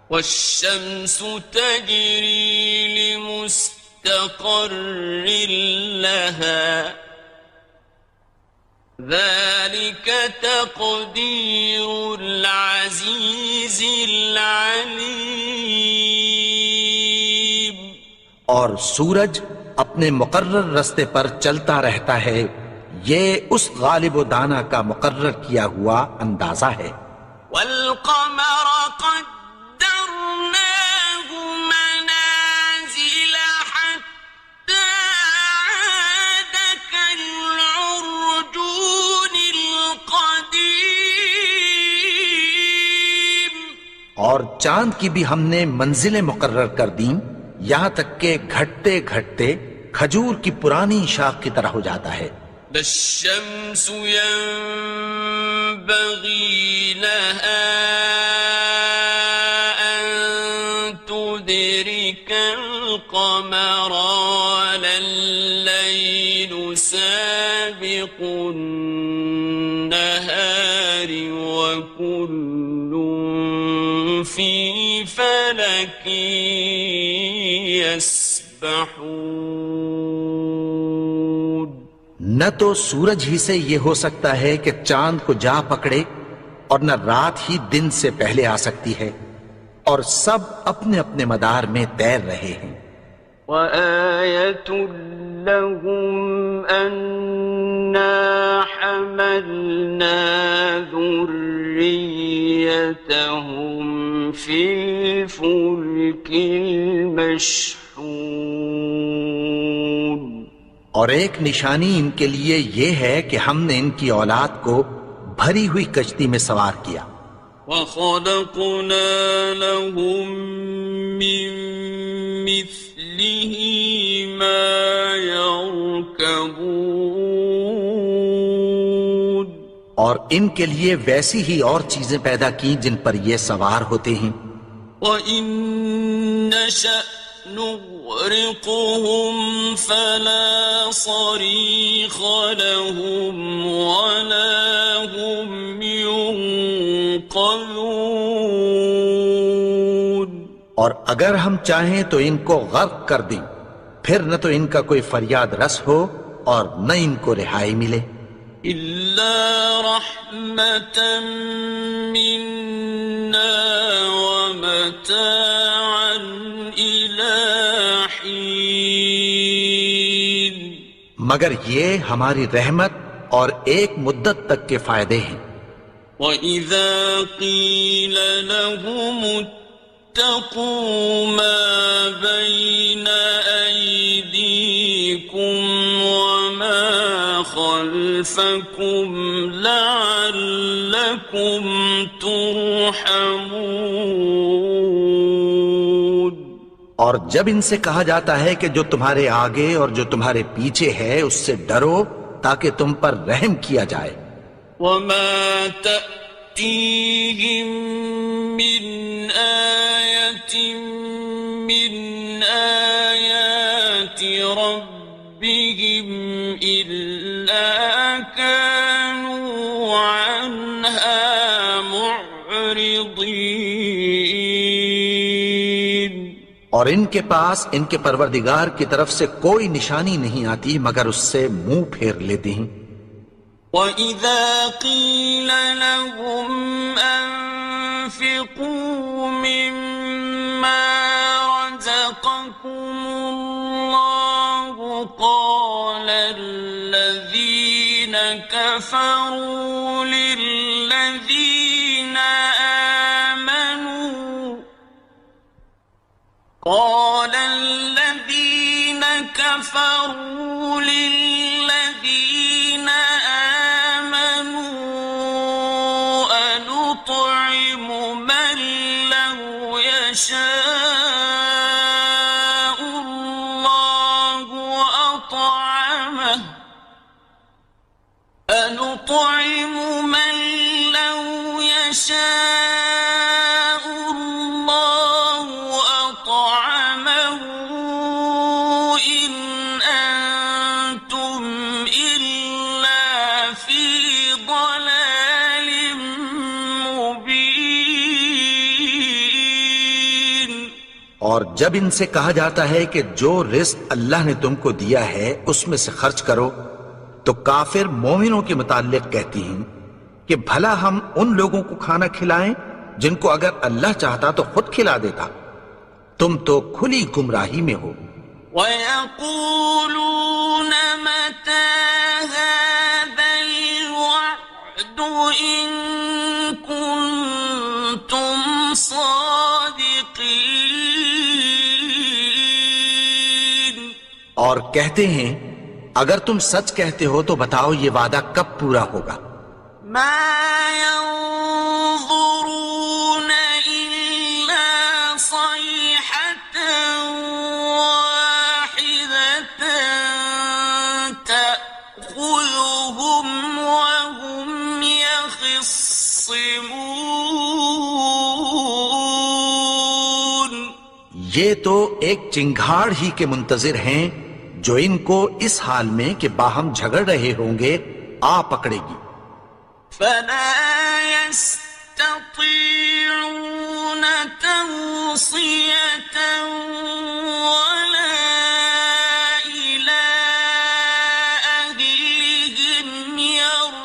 [SPEAKER 1] وَالشَّمْسُ تَجْرِي لِمُسْتَقَرٍّ لَّهَا ذَلِكَ تَقْدِيرُ الْعَزِيزِ الْعَلِيمِ.
[SPEAKER 2] اور سورج اپنے مقرر رستے پر چلتا رہتا ہے، یہ اس غالب و دانا کا مقرر کیا ہوا اندازہ ہے.
[SPEAKER 1] وَالْقَمَرَ قَدَّرْنَاهُ مَنَازِلَ حَتَّى
[SPEAKER 2] اور چاند کی بھی ہم نے منزلیں مقرر کر دیں یہاں تک کہ گھٹتے گھٹتے کھجور کی پرانی شاخ کی طرح ہو جاتا ہے.
[SPEAKER 1] لا الشمس ينبغي لها أن تدرك القمر ولا الليل سابق النهار وكل في فلك يسبحون.
[SPEAKER 2] نہ تو سورج ہی سے یہ ہو سکتا ہے کہ چاند کو جا پکڑے اور نہ رات ہی دن سے پہلے آ سکتی ہے، اور سب اپنے اپنے مدار میں تیر رہے ہیں.
[SPEAKER 3] وَآيَةٌ لَهُمْ أَنَّا حَمَلْنَا ذُرِّيَّتَهُمْ فِي الْفُلْكِ الْمَشْحُونِ.
[SPEAKER 2] اور ایک نشانی ان کے لیے یہ ہے کہ ہم نے ان کی اولاد کو بھری ہوئی کشتی میں سوار کیا.
[SPEAKER 1] وَخَلَقْنَا لَهُم مِّن مِّثْلِهِ مَا يَرْكَبُونَ.
[SPEAKER 2] اور ان کے لیے ویسی ہی اور چیزیں پیدا کی جن پر یہ سوار ہوتے ہیں.
[SPEAKER 1] وَإِن نَّشَأْ نُغْرِقْهُمْ فَلَا صَرِيخَ لَهُمْ وَلَا هُمْ يُنقَذُونَ.
[SPEAKER 2] اور اگر ہم چاہیں تو ان کو غرق کر دیں، پھر نہ تو ان کا کوئی فریاد رس ہو اور نہ ان کو رہائی ملے.
[SPEAKER 1] إِلَّا رَحْمَةً مِّنَّا وَمَتَاعًا إِلَىٰ حِينٍ.
[SPEAKER 2] مگر یہ ہماری رحمت اور ایک مدت تک کے فائدے ہیں.
[SPEAKER 1] وَإِذَا قِيلَ لَهُمُ اتَّقُوا مَا بَيْنَ أَيْدِيكُمْ وَمَا خَلْفَكُمْ لَعَلَّكُمْ تُرْحَمُونَ.
[SPEAKER 2] اور جب ان سے کہا جاتا ہے کہ جو تمہارے آگے اور جو تمہارے پیچھے ہے اس سے ڈرو تاکہ تم پر رحم کیا جائے.
[SPEAKER 1] وَمَا تَأْتِيهِم مِّنْ آيَةٍ مِّنْ آيَاتِ رَبِّهِمْ إِلَّا كَانُوا عَنْهَا مُعْرِضِينَ.
[SPEAKER 2] اور ان کے پاس ان کے پروردگار کی طرف سے کوئی نشانی نہیں آتی مگر اس سے منہ پھیر لیتے ہیں.
[SPEAKER 1] وَإِذَا قِيلَ لَهُمْ أَنفِقُوا مِمَّا رَزَقَكُمُ اللَّهُ قَالَ الَّذِينَ كَفَرُوا لِلَّذِينَ آمَنُوا أَنُطْعِمُ مَن لَّوْ يَشَاءُ اللَّهُ أَطْعَمَهُ أَنُطْعِمُ مَن لَّوْ يَشَاءُ اللَّهُ أَطْعَمَهُ إِنْ أَنتُمْ إِلَّا فِي ضَلَالٍ مُّبِينٍ.
[SPEAKER 2] اور جب ان سے کہا جاتا ہے کہ جو رزق اللہ نے تم کو دیا ہے اس میں سے خرچ کرو تو کافر مومنوں کے متعلق کہتی ہیں کہ بھلا ہم ان لوگوں کو کھانا کھلائیں جن کو اگر اللہ چاہتا تو خود کھلا دیتا. تم تو کھلی گمراہی میں ہو.
[SPEAKER 1] وَيَقُولُونَ مَتَىٰ هَٰذَا الْوَعْدُ إِن كُنتُمْ صَادِقِينَ.
[SPEAKER 2] اور کہتے ہیں اگر تم سچ کہتے ہو تو بتاؤ یہ وعدہ کب پورا ہوگا.
[SPEAKER 1] مَا يَنظُرُونَ إِلَّا يختصمون
[SPEAKER 2] یہ تو ایک چنگھاڑ ہی کے منتظر ہیں جو ان کو اس حال میں کہ باہم جھگڑ رہے ہوں گے آ پکڑے گی.
[SPEAKER 1] فلا يستطيعون توصية ولا إلى أهلهم يرجعون.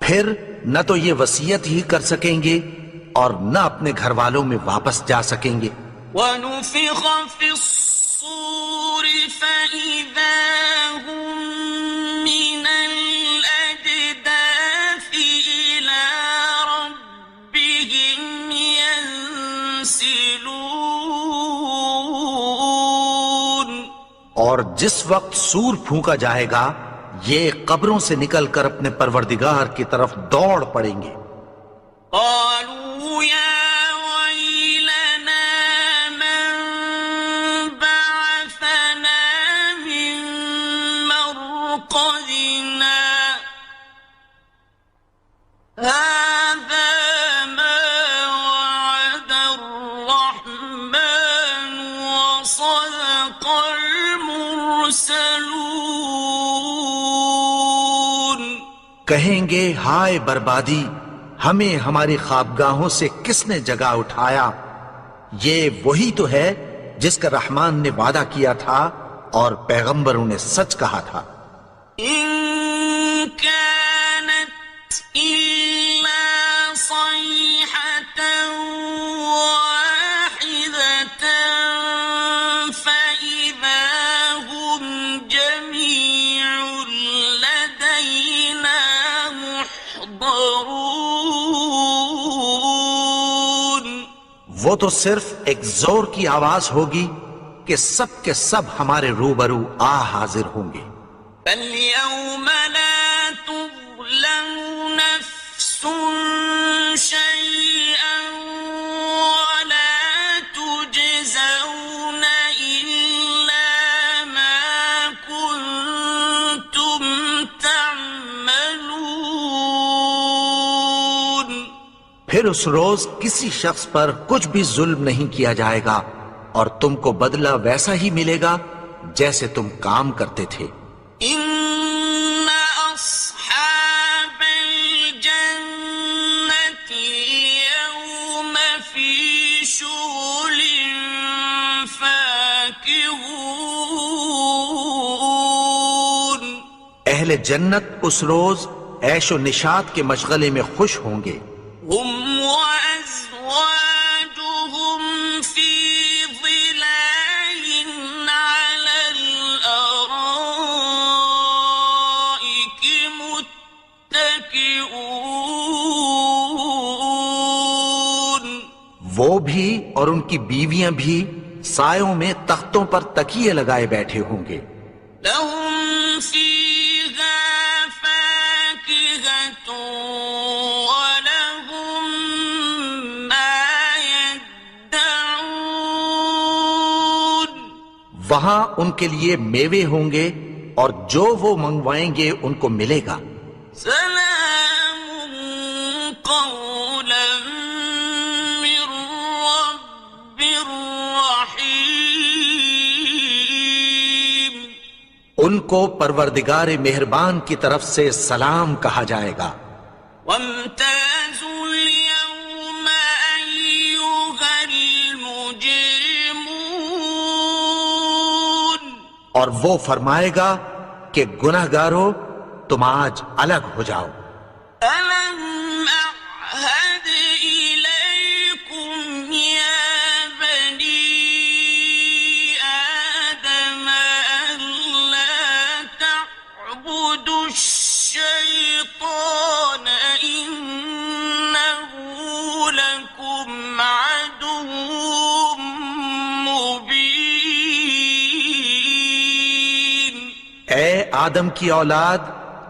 [SPEAKER 2] پھر نہ تو یہ وصیت ہی کر سکیں گے اور نہ اپنے گھر والوں میں واپس جا سکیں گے.
[SPEAKER 1] ونفخ في الصور فإذا هم من الأجداث إلى ربهم ينسلون.
[SPEAKER 2] اور جس وقت سور پھونکا جائے گا یہ قبروں سے نکل کر اپنے پروردگار کی طرف دوڑ پڑیں گے.
[SPEAKER 1] قالوا يا ويلنا من بعثنا من مرقدنا هذا ما وعد الرحمن وصدق المرسلون.
[SPEAKER 2] کہیں گے ہائے بربادی، ہمیں ہماری خوابگاہوں سے کس نے جگا اٹھایا؟ یہ وہی تو ہے جس کا رحمان نے وعدہ کیا تھا اور پیغمبروں نے سچ کہا تھا.
[SPEAKER 1] إن كانت إلا صيحة واحدة فإذا هم جميع لدينا محضرون.
[SPEAKER 2] وہ تو صرف ایک زور کی آواز ہوگی کہ سب کے سب ہمارے روبرو آ حاضر ہوں گے.
[SPEAKER 1] فاليوم لا تظلم نفس شيئا ولا تجزون إلا ما كنتم تعملون.
[SPEAKER 2] پھر اس روز کسی شخص پر کچھ بھی ظلم نہیں کیا جائے گا اور تم کو بدلہ ویسا ہی ملے گا جیسے تم کام کرتے تھے.
[SPEAKER 1] إن أصحاب الجنة اليوم في شغل فاكهون.
[SPEAKER 2] اہل جنت اس روز عیش و نشاط کے مشغلے میں خوش ہوں گے.
[SPEAKER 1] هم وأزواجهم في ظلال على الأرائك متكئون.
[SPEAKER 2] وہ بھی اور ان کی بیویاں بھی سایوں میں تختوں پر تکیے لگائے بیٹھے ہوں گے.
[SPEAKER 1] لهم فيها فاكهة ولهم ما يدعون.
[SPEAKER 2] وہاں ان کے لیے میوے ہوں گے اور جو وہ منگوائیں گے ان کو ملے گا.
[SPEAKER 1] سلام قولا من رب رحيم.
[SPEAKER 2] ان کو پروردگار مہربان کی طرف سے سلام کہا جائے گا.
[SPEAKER 1] وامتازوا اليوم أيها المجرمون.
[SPEAKER 2] اور وہ فرمائے گا کہ گناہگارو تم آج الگ ہو جاؤ.
[SPEAKER 1] ألم أعهد إليكم يا بني آدم ألا تعبدوا الشيطان إنه لكم عدو مبين.
[SPEAKER 2] اے آدم کی اولاد،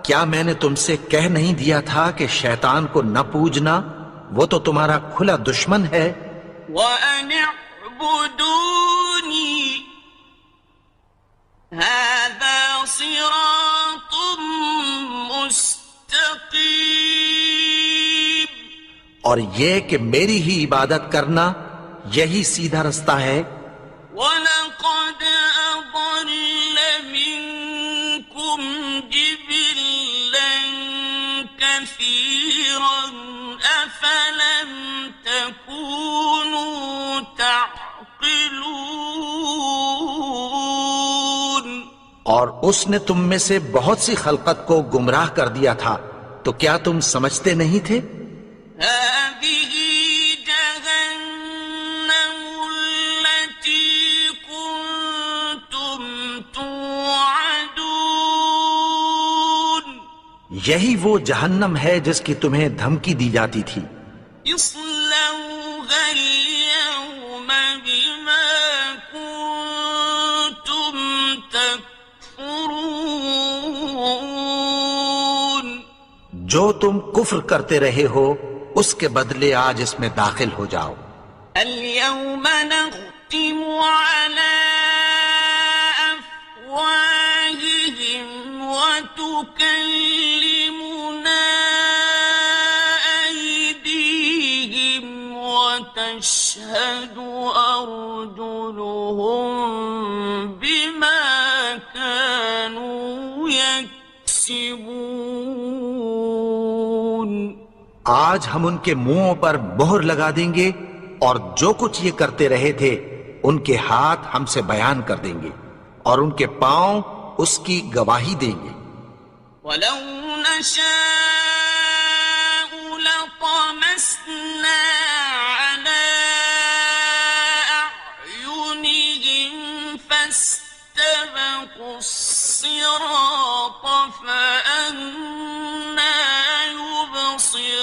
[SPEAKER 2] کیا میں نے تم سے کہہ نہیں دیا تھا کہ شیطان کو نہ پوجنا، وہ تو تمہارا کھلا دشمن ہے.
[SPEAKER 1] وأن اعبدوني هذا صراط مستقيم
[SPEAKER 2] اور یہ کہ میری ہی عبادت کرنا یہی سیدھا رستہ ہے.
[SPEAKER 1] وَلَقَدْ أَضَلَّ مِنكُمْ جِبِلًّا كَثِيرًا أَفَلَمْ تَكُونُوا تَعْقِلُونَ
[SPEAKER 2] اور اس نے تم میں سے بہت سی خلقت کو گمراہ کر دیا تھا، تو کیا تم سمجھتے نہیں تھے؟
[SPEAKER 1] هذه جهنم التي كنتم توعدون
[SPEAKER 2] یہی وہ جہنم ہے جس کی تمہیں دھمکی دی جاتی تھی.
[SPEAKER 1] اصلوها اليوم بما كنتم تكفرون
[SPEAKER 2] جو تم کفر کرتے رہے ہو اس کے بدلے آج اس میں داخل ہو جاؤ.
[SPEAKER 1] اليوم نختم على أفواههم وتكلمنا أيديهم وتشهد أرجلهم بما كانوا يكسبون
[SPEAKER 2] آج ہم ان کے منہوں پر مہر لگا دیں گے اور جو کچھ یہ کرتے رہے تھے ان کے ہاتھ ہم سے بیان کر دیں گے اور ان کے پاؤں اس کی گواہی دیں گے.
[SPEAKER 1] وَلَوْ نَشَاءُ لَطَمَسْنَا عَلَىٰ أَعْيُنِهِمْ فَاسْتَبَقُوا الصِّرَاطَ فَأَنَّىٰ يُبْصِرُونَ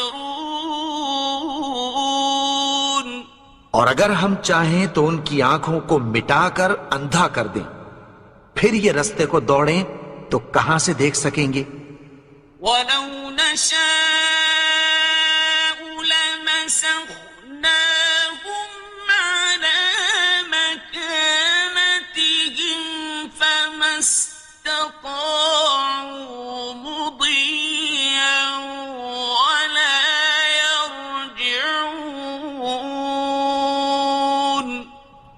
[SPEAKER 2] اور اگر ہم چاہیں تو ان کی آنکھوں کو مٹا کر اندھا کر دیں، پھر یہ رستے کو دوڑیں تو کہاں سے دیکھ سکیں گے؟
[SPEAKER 1] وَلَوْ نَشَاءُ لَمَسَخْنَاهُمْ عَلَىٰ مَكَانَتِهِمْ فَمَا اسْتَطَاعُوا مُضِيًّا وَلَا يَرْجِعُونَ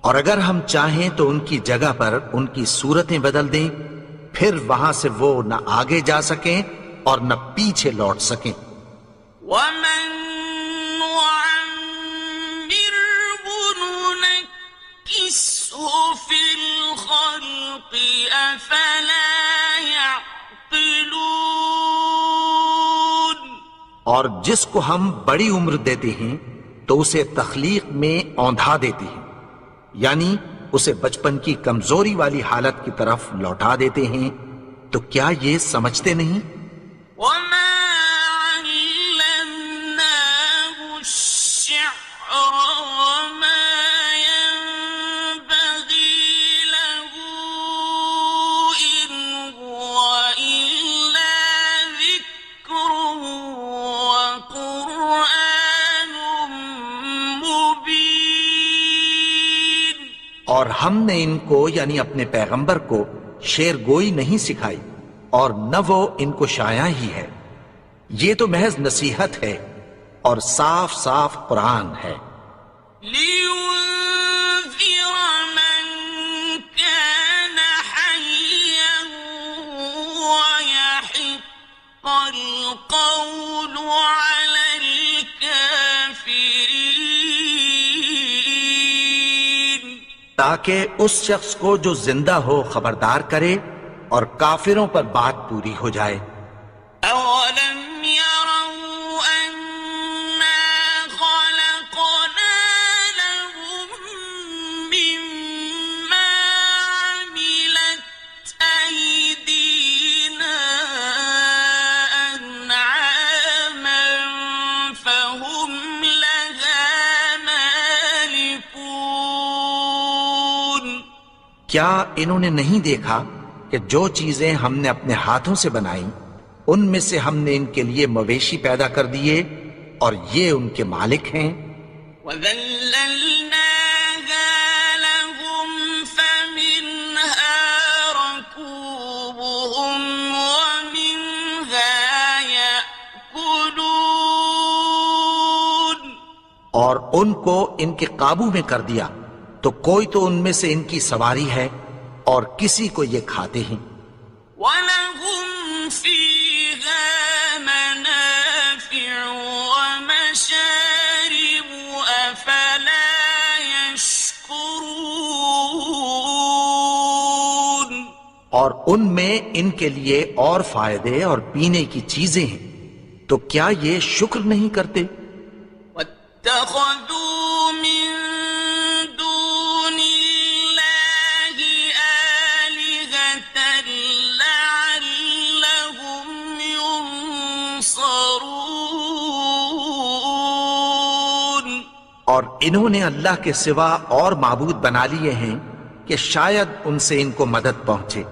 [SPEAKER 2] اور اگر ہم چاہیں تو ان کی جگہ پر ان کی صورتیں بدل دیں، پھر وہاں سے وہ نہ آگے جا سکیں اور نہ پیچھے لوٹ سکیں.
[SPEAKER 1] وَمَن نُعَمِّرْهُ نُنَكِّسْهُ فِي الْخَلْقِ أَفَلَا يَعْقِلُونَ
[SPEAKER 2] اور جس کو ہم بڑی عمر دیتے ہیں تو اسے تخلیق میں اوندھا دیتے ہیں، یعنی اسے بچپن کی کمزوری والی حالت کی طرف لوٹا دیتے ہیں. تو کیا یہ سمجھتے نہیں؟
[SPEAKER 1] وَمَا عَلَّمْنَاهُ الشِّعْرَ وَمَا يَنبَغِي لَهُ إِنْ هُوَ إِلَّا ذِكْرٌ وَقُرْآنٌ مُبِينٌ
[SPEAKER 2] اور ہم نے ان کو یعنی اپنے پیغمبر کو شعر گوئی نہیں سکھائی اور نہ وہ ان کو شایع ہی ہے، یہ تو محض نصیحت ہے اور صاف صاف قرآن ہے.
[SPEAKER 1] لِيُنذِرَ مَن كَانَ حَيًّا وَيَحِقَّ الْقَوْلُ عَلَى الْكَافِرِينَ
[SPEAKER 2] تاکہ اس شخص کو جو زندہ ہو خبردار کرے اور کافروں پر بات پوری ہو جائے.
[SPEAKER 1] أَوَلَمْ يَرَوْا أَنَّا خَلَقْنَا لَهُم مِّمَّا عَمِلَتْ أَيْدِينَا أَنْعَامًا فَهُمْ لَهَا مَالِكُونَ
[SPEAKER 2] کیا انہوں نے نہیں دیکھا کہ جو چیزیں ہم نے اپنے ہاتھوں سے بنائیں ان میں سے ہم نے ان کے لیے مویشی پیدا کر دیے اور یہ ان کے مالک ہیں.
[SPEAKER 1] وَذَلَّلْنَاهَا لَهُمْ فَمِنْهَا
[SPEAKER 2] اور ان کو ان کے قابو میں کر دیا تو کوئی تو ان میں سے ان کی سواری ہے اور کسی کو یہ کھاتے ہیں.
[SPEAKER 1] وَلَهُمْ فِيهَا مَنَافِعُ وَمَشَارِبُ أَفَلَا يَشْكُرُونَ.
[SPEAKER 2] اور ان میں ان کے لیے اور فائدے اور پینے کی چیزیں ہیں تو کیا یہ شکر نہیں کرتے؟
[SPEAKER 1] وَاتَّخَذُوا مِن دُونِ اللَّهِ آلِهَةً لَعَلَّهُمْ يُنصَرُونَ.
[SPEAKER 2] اور انہوں نے اللہ کے سوا اور معبود بنا لیے ہیں کہ شاید ان سے ان کو مدد پہنچے.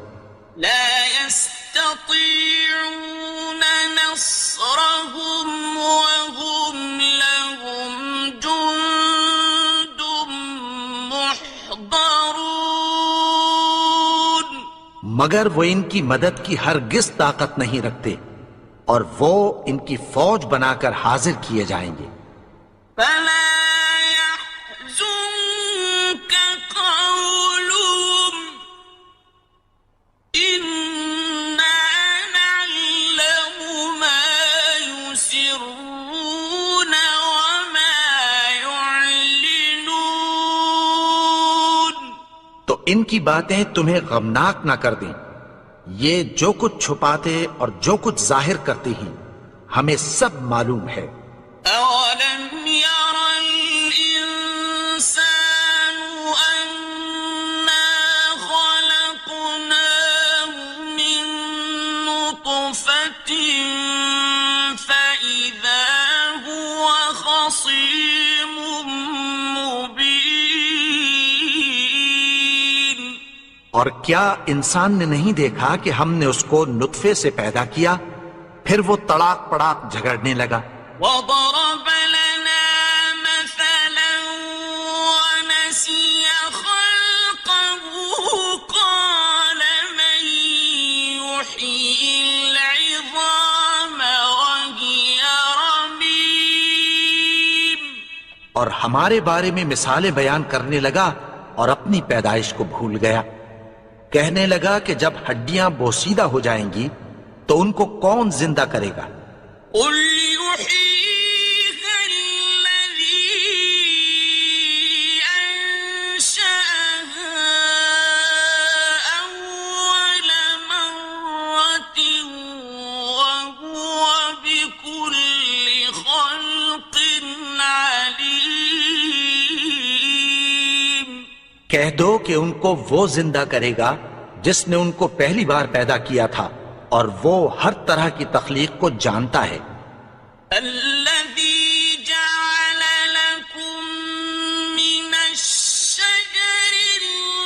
[SPEAKER 1] لا يستطيعون نصرهم وهم لهم جند محضرون.
[SPEAKER 2] مگر وہ ان کی مدد کی ہرگز طاقت نہیں رکھتے اور وہ ان کی فوج بنا کر حاضر کیے جائیں گے.
[SPEAKER 1] فلا يحزنك قولهم إنا نعلم ما يسرون وما يعلنون.
[SPEAKER 2] تو ان کی باتیں تمہیں غمناک نہ کر دیں. یہ جو کچھ چھپاتے اور جو کچھ ظاہر کرتے ہیں ہمیں سب معلوم ہے.
[SPEAKER 1] أولم ير الإنسان أنا خلقناه من نطفة فإذا هو خصيم مبين.
[SPEAKER 2] اور کیا انسان نے نہیں دیکھا کہ ہم نے اس کو نطفے سے پیدا کیا پھر وہ تڑاک پڑاک جھگڑنے لگا.
[SPEAKER 1] وضرب لنا مثلا ونسي خلقه قال من يحيي العظام وهي رميم.
[SPEAKER 2] اور ہمارے بارے میں مثالیں بیان کرنے لگا اور اپنی پیدائش کو بھول گیا. کہنے لگا کہ جب ہڈیاں بوسیدہ ہو جائیں گی تو ان کو کون زندہ کرے گا؟
[SPEAKER 1] قل يحييها الذي أنشأها أول مرة وهو بكل خلق عليم.
[SPEAKER 2] کہہ دو کہ ان کو وہ زندہ کرے گا جس نے ان کو پہلی بار پیدا کیا تھا اور وہ ہر طرح کی تخلیق کو جانتا ہے.
[SPEAKER 1] الذي جعل لكم من الشجر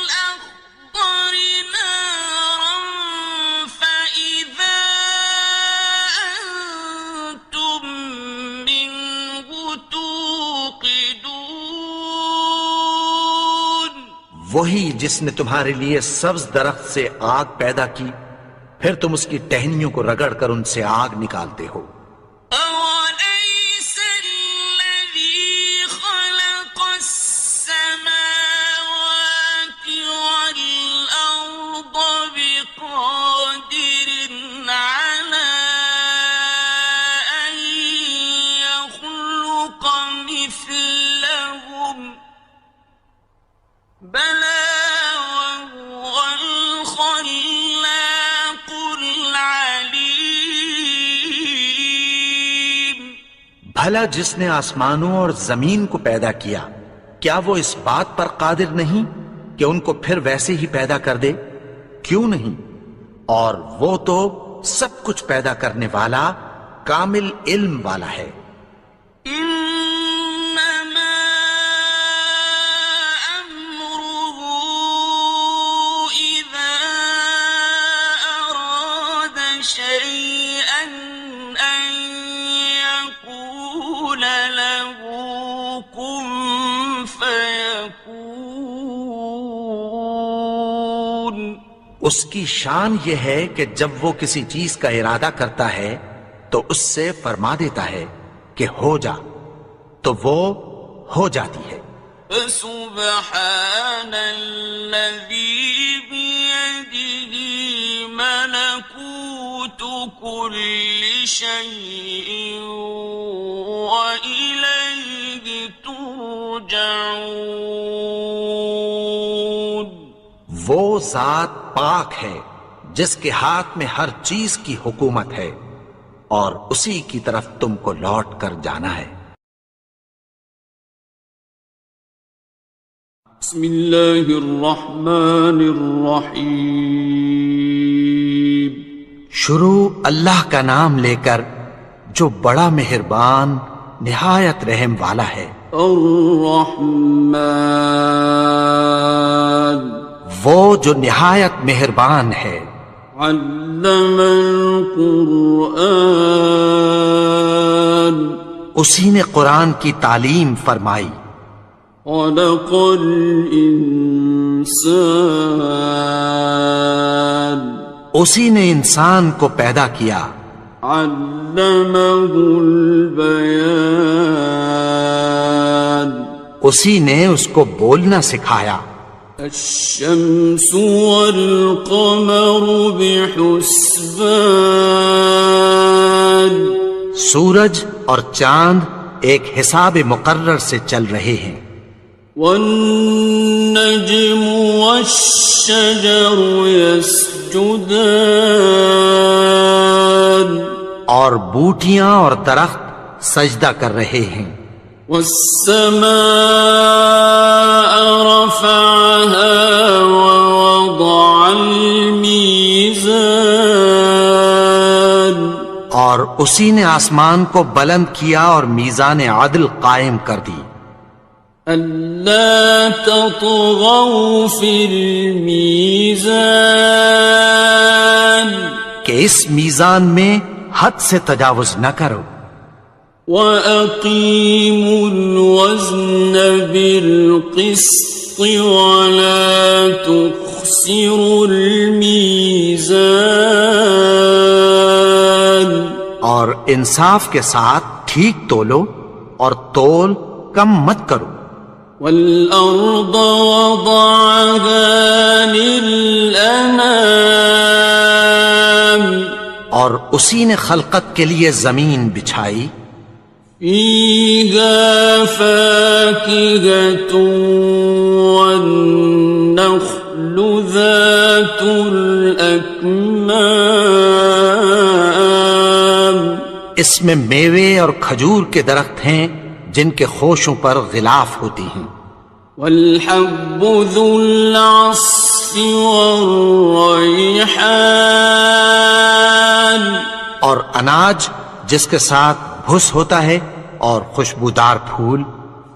[SPEAKER 1] الأخضر نارا فإذا أنتم منه توقدون.
[SPEAKER 2] وہی جس نے تمہارے لیے سبز درخت سے آگ پیدا کی پھر تم اس کی ٹہنیوں کو رگڑ کر ان سے آگ نکالتے ہو.
[SPEAKER 1] أوليس الذي خلق السماوات والأرض بقادر على أن يخلق مثلهم بلى وهو الخلاق العليم.
[SPEAKER 2] بھلا جس نے آسمانوں اور زمین کو پیدا کیا کیا وہ اس بات پر قادر نہیں کہ ان کو پھر ویسے ہی پیدا کر دے؟ کیوں نہیں؟ اور وہ تو سب کچھ پیدا کرنے والا کامل علم والا ہے.
[SPEAKER 1] إنما أمره إذا أراد شيئا أن يقول له كن فيكون.
[SPEAKER 2] اس کی شان یہ ہے کہ جب وہ کسی چیز کا ارادہ کرتا ہے تو اس سے فرما دیتا ہے کہ ہو جا تو وہ ہو جاتی ہے۔
[SPEAKER 1] فسبحان الذي بيده ملكوت كل شيء وإليه ترجعون۔
[SPEAKER 2] وہ ذات پاک ہے جس کے ہاتھ میں ہر چیز کی حکومت ہے اور اسی کی طرف تم کو لوٹ کر جانا ہے۔
[SPEAKER 3] بسم اللہ الرحمن الرحیم۔
[SPEAKER 2] شروع اللہ کا نام لے کر جو بڑا مہربان نہایت رحم والا ہے۔
[SPEAKER 3] الرحمن
[SPEAKER 2] وہ جو نہایت مہربان ہے۔
[SPEAKER 3] علم القرآن
[SPEAKER 2] اسی نے قرآن کی تعلیم فرمائی۔
[SPEAKER 3] خلق الانسان
[SPEAKER 2] اسی نے انسان کو پیدا کیا۔
[SPEAKER 3] علمہ البیان
[SPEAKER 2] اسی نے اس کو بولنا سکھایا۔
[SPEAKER 3] الشمس والقمر بحسبان
[SPEAKER 2] سورج اور چاند ایک حساب مقرر سے چل رہے ہیں۔
[SPEAKER 3] والنجم والشجر يسجدان
[SPEAKER 2] اور بوٹیاں اور درخت سجدہ کر رہے ہیں۔
[SPEAKER 3] والسماء رفعها ووضع الميزان
[SPEAKER 2] اور اسی نے آسمان کو بلند کیا اور میزان عدل قائم کر دی۔
[SPEAKER 3] ألا تطغوا في الميزان
[SPEAKER 2] کہ اس میزان میں حد سے تجاوز نہ کرو۔
[SPEAKER 3] وَأَقِيمُوا الْوَزْنَ بِالْقِسْطِ وَلَا تُخْسِرُوا الْمِيزَانَ
[SPEAKER 2] اور انصاف کے ساتھ ٹھیک تولو اور تول کم مت کرو۔
[SPEAKER 3] وَالْأَرْضَ وَضَعَهَا لِلْأَنَامِ
[SPEAKER 2] اور اسی نے خلقت کے لیے زمین بچھائی۔
[SPEAKER 3] فِيهَا فَاكِهَةٌ وَالنَّخْلُ ذَاتُ الْأَكْمَامِ
[SPEAKER 2] اس میں میوے اور کھجور کے درخت ہیں جن کے خوشوں پر غلاف ہوتی ہیں۔
[SPEAKER 3] وَالْحَبُّ ذُو الْعَصْفِ وَالرَّيْحَانِ
[SPEAKER 2] اور اناج جس کے ساتھ بھس ہوتا ہے اور خوشبودار پھول۔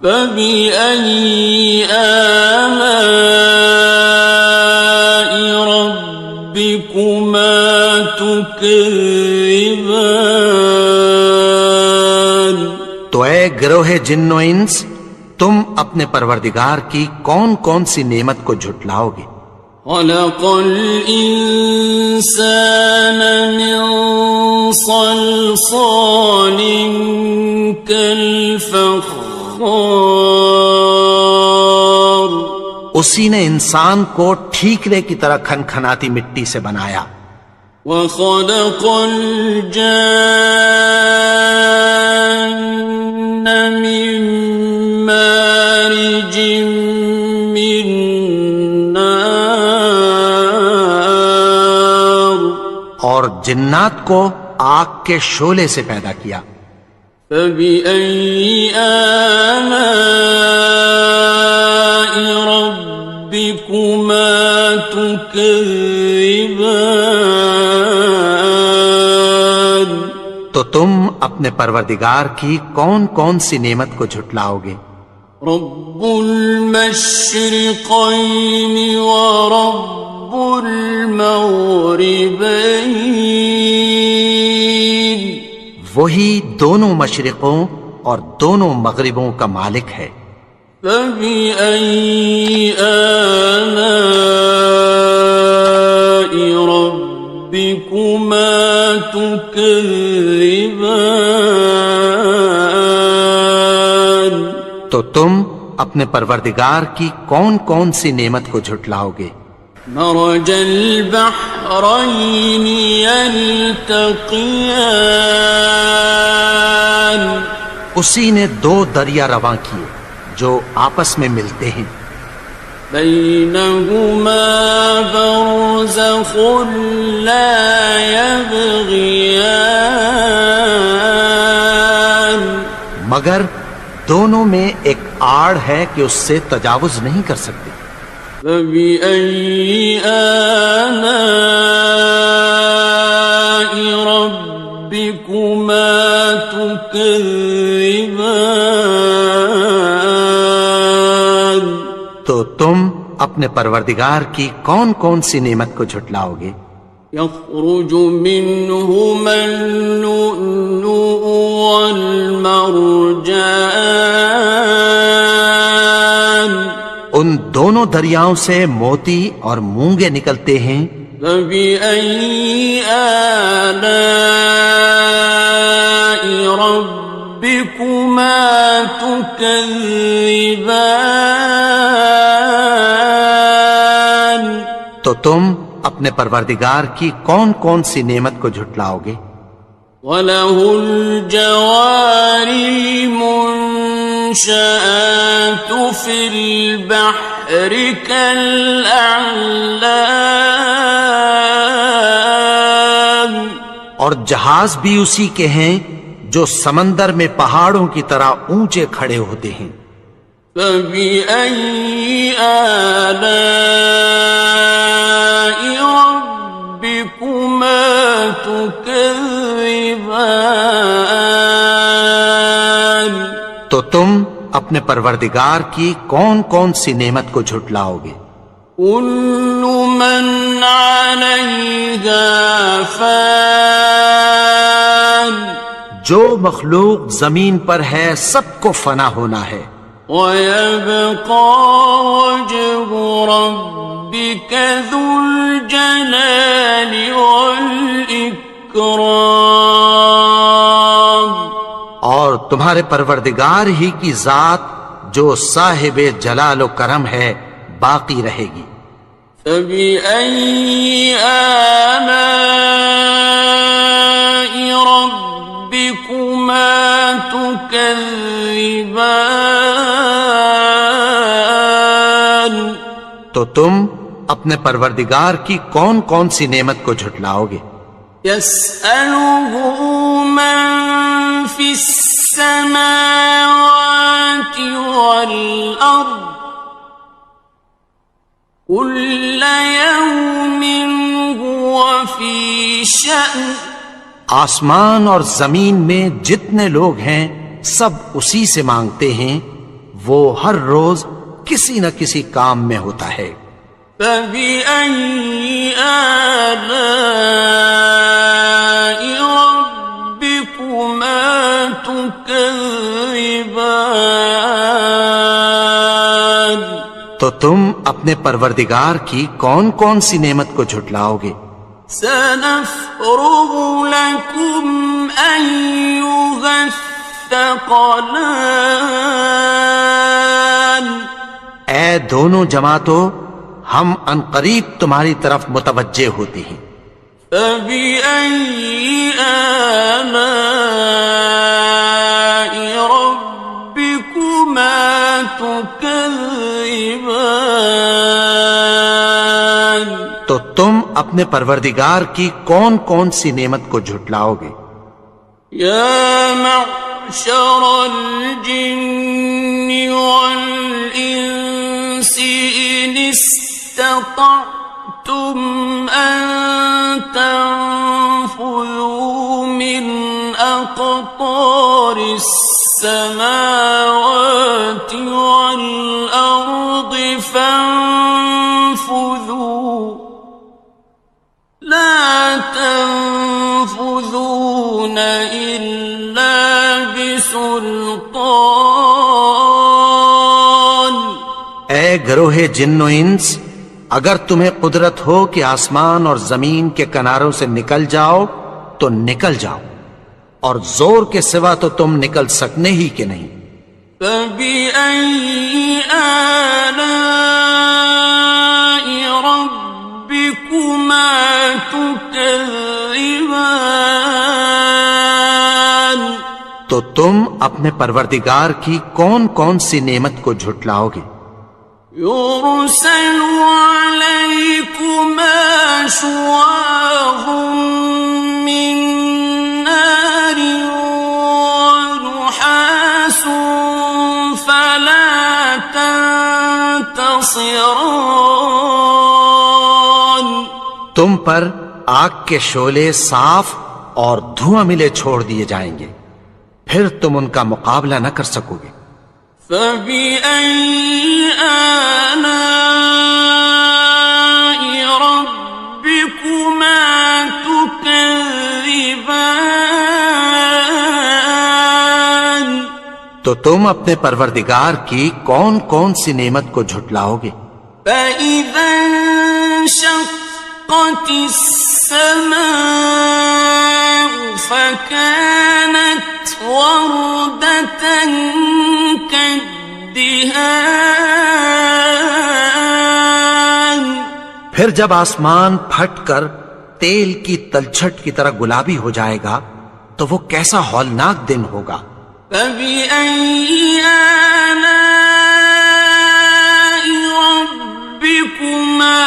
[SPEAKER 3] فَبِأَيِّ آلَاءِ رَبِّكُمَا تُكَذِّبَانِ
[SPEAKER 2] تو اے گروہ جن و انس، تم اپنے پروردگار کی کون کون سی نعمت کو جھٹلاؤ گے؟
[SPEAKER 3] خَلَقَ الْإِنسَانَ مِنْ صَلْصَالٍ كَالْفَخَّارِ
[SPEAKER 2] اسی نے انسان کو ٹھیکرے کی طرح کھنکھناتی مٹی سے بنایا۔
[SPEAKER 3] وَخَلَقَ الْجَانَّ مِن مَّارِجٍ مِّن نَّارٍ
[SPEAKER 2] اور جنات کو آگ کے شعلے سے پیدا کیا۔
[SPEAKER 3] فَبِأَيِّ آلَاءِ رَبِّكُمَا تُكَذِّبَانِ
[SPEAKER 2] تو تم اپنے پروردگار کی کون کون سی نعمت کو جھٹلاؤ گے؟
[SPEAKER 3] رب المشرقين ورب المغربين
[SPEAKER 2] وہی دونوں مشرقوں اور دونوں مغربوں کا مالک ہے۔
[SPEAKER 3] فبأي آلاء ربكما تكذبان
[SPEAKER 2] تو تم اپنے پروردگار کی کون کون سی نعمت کو جھٹلاؤ گے؟
[SPEAKER 3] مرج البحرين يلتقيان
[SPEAKER 2] اسی نے دو دریا رواں کیے جو آپس میں ملتے ہیں،
[SPEAKER 3] بينهما برزخ لا يبغيان
[SPEAKER 2] مگر دونوں میں ایک آڑ ہے کہ اس سے تجاوز نہیں کر سکتے۔
[SPEAKER 3] فبأي آلاء ربكما تكذبان
[SPEAKER 2] تو تم اپنے پروردگار کی کون کون سی نعمت کو جھٹلاؤ گے؟
[SPEAKER 3] يخرج منهما اللؤلؤ والمرجان
[SPEAKER 2] ان دونوں دریاؤں سے موتی اور مونگے نکلتے ہیں۔
[SPEAKER 3] فبأي آلاء ربكما تكذبان
[SPEAKER 2] تو تم اپنے پروردگار کی کون کون سی نعمت کو جھٹلاؤ گے؟
[SPEAKER 3] وَلَهُ الْجَوَارِ الْمُنشَآتُ فِي الْبَحْرِ كَالْأَعْلَامِ
[SPEAKER 2] اور جہاز بھی اسی کے ہیں جو سمندر میں پہاڑوں کی طرح اونچے کھڑے ہوتے ہیں۔
[SPEAKER 3] فَبِأَيِّ آلَاءِ رَبِّكُمَا تُكَذِّبَانِ
[SPEAKER 2] تو تم اپنے پروردگار کی کون کون سی نعمت کو جھٹلاؤ گے؟
[SPEAKER 3] كُلُّ مَنْ عَلَيْهَا فَانٍ
[SPEAKER 2] جو مخلوق زمین پر ہے سب کو فنا ہونا ہے،
[SPEAKER 3] وَيَبْقَى وَجْهُ رَبِّكَ ذُو الْجَلَالِ وَالْإِكْرَامِ
[SPEAKER 2] اور تمہارے پروردگار ہی کی ذات جو صاحب جلال و کرم ہے باقی رہے گی۔
[SPEAKER 3] فَبِأَيِّ آلَاءِ رَبِّكُمَا تُكَذِّبَانِ
[SPEAKER 2] تو تم اپنے پروردگار کی کون کون سی نعمت کو جھٹلاؤ گے؟
[SPEAKER 3] يَسْأَلُهُ مَن فِي السَّمَاوَاتِ وَالْأَرْضِ كُلَّ يَوْمٍ هُوَ فِي شَأْنٍ
[SPEAKER 2] آسمان اور زمین میں جتنے لوگ ہیں سب اسی سے مانگتے ہیں، وہ ہر روز کسی نہ کسی کام میں ہوتا ہے۔
[SPEAKER 3] فَبِأَيِّ آلَاءِ رَبِّكُمَا تُكَذِّبَانِ
[SPEAKER 2] تو تم اپنے پروردگار کی کون کون سی نعمت کو جھٹلاؤ گے؟
[SPEAKER 3] سَنَفْرُغُ لَكُمْ أَيُّهَ الثَّقَلَانِ
[SPEAKER 2] اے دونوں جماعتوں، ہم عنقریب تمہاری طرف متوجہ ہوتے ہیں۔
[SPEAKER 3] فَبِأَيِّ آلَاءِ رَبِّكُمَا تُكَذِّبَانِ
[SPEAKER 2] تو تم اپنے پروردگار کی کون کون سی نعمت کو جھٹلاؤ گے؟
[SPEAKER 3] يَا مَعْشَرَ الْجِنِّ وَالْإِنسِ إِنِ اسْتَطَعْتُمْ أَن تَنفُذُوا مِنْ أَقْطَارِ السَّمَاوَاتِ وَالْأَرْضِ فَانفُذُوا لَا تَنفُذُونَ إِلَّا بِسُلْطَانٍ
[SPEAKER 2] اے گروہ جن و انس، اگر تمہیں قدرت ہو کہ آسمان اور زمین کے کناروں سے نکل جاؤ تو نکل جاؤ، اور زور کے سوا تو تم نکل سکنے ہی کہ نہیں۔
[SPEAKER 3] فبأي آلاء ربكما تكذبان؟
[SPEAKER 2] تو تم اپنے پروردگار کی کون کون سی نعمت کو جھٹلاؤ گے؟
[SPEAKER 3] يرسل عليكما شواظ من نار ونحاس فلا تنتصران۔
[SPEAKER 2] تم پر آگ کے شعلے صاف اور دھواں ملے چھوڑ دیے جائیں گے، پھر تم ان کا مقابلہ نہ کر سکو گے۔
[SPEAKER 3] فبأي آلاء ربكما تكذبان؟
[SPEAKER 2] تو تم اپنے پروردگار کی کون کون سی نعمت کو جھٹلاؤ گے؟
[SPEAKER 3] فإذا انشقت السماء فكانت وردة كالدهان۔
[SPEAKER 2] پھر جب آسمان پھٹ کر تیل کی تلچھٹ کی طرح گلابی ہو جائے گا تو وہ کیسا ہولناک دن ہوگا۔
[SPEAKER 3] فبأي آلاء ربكما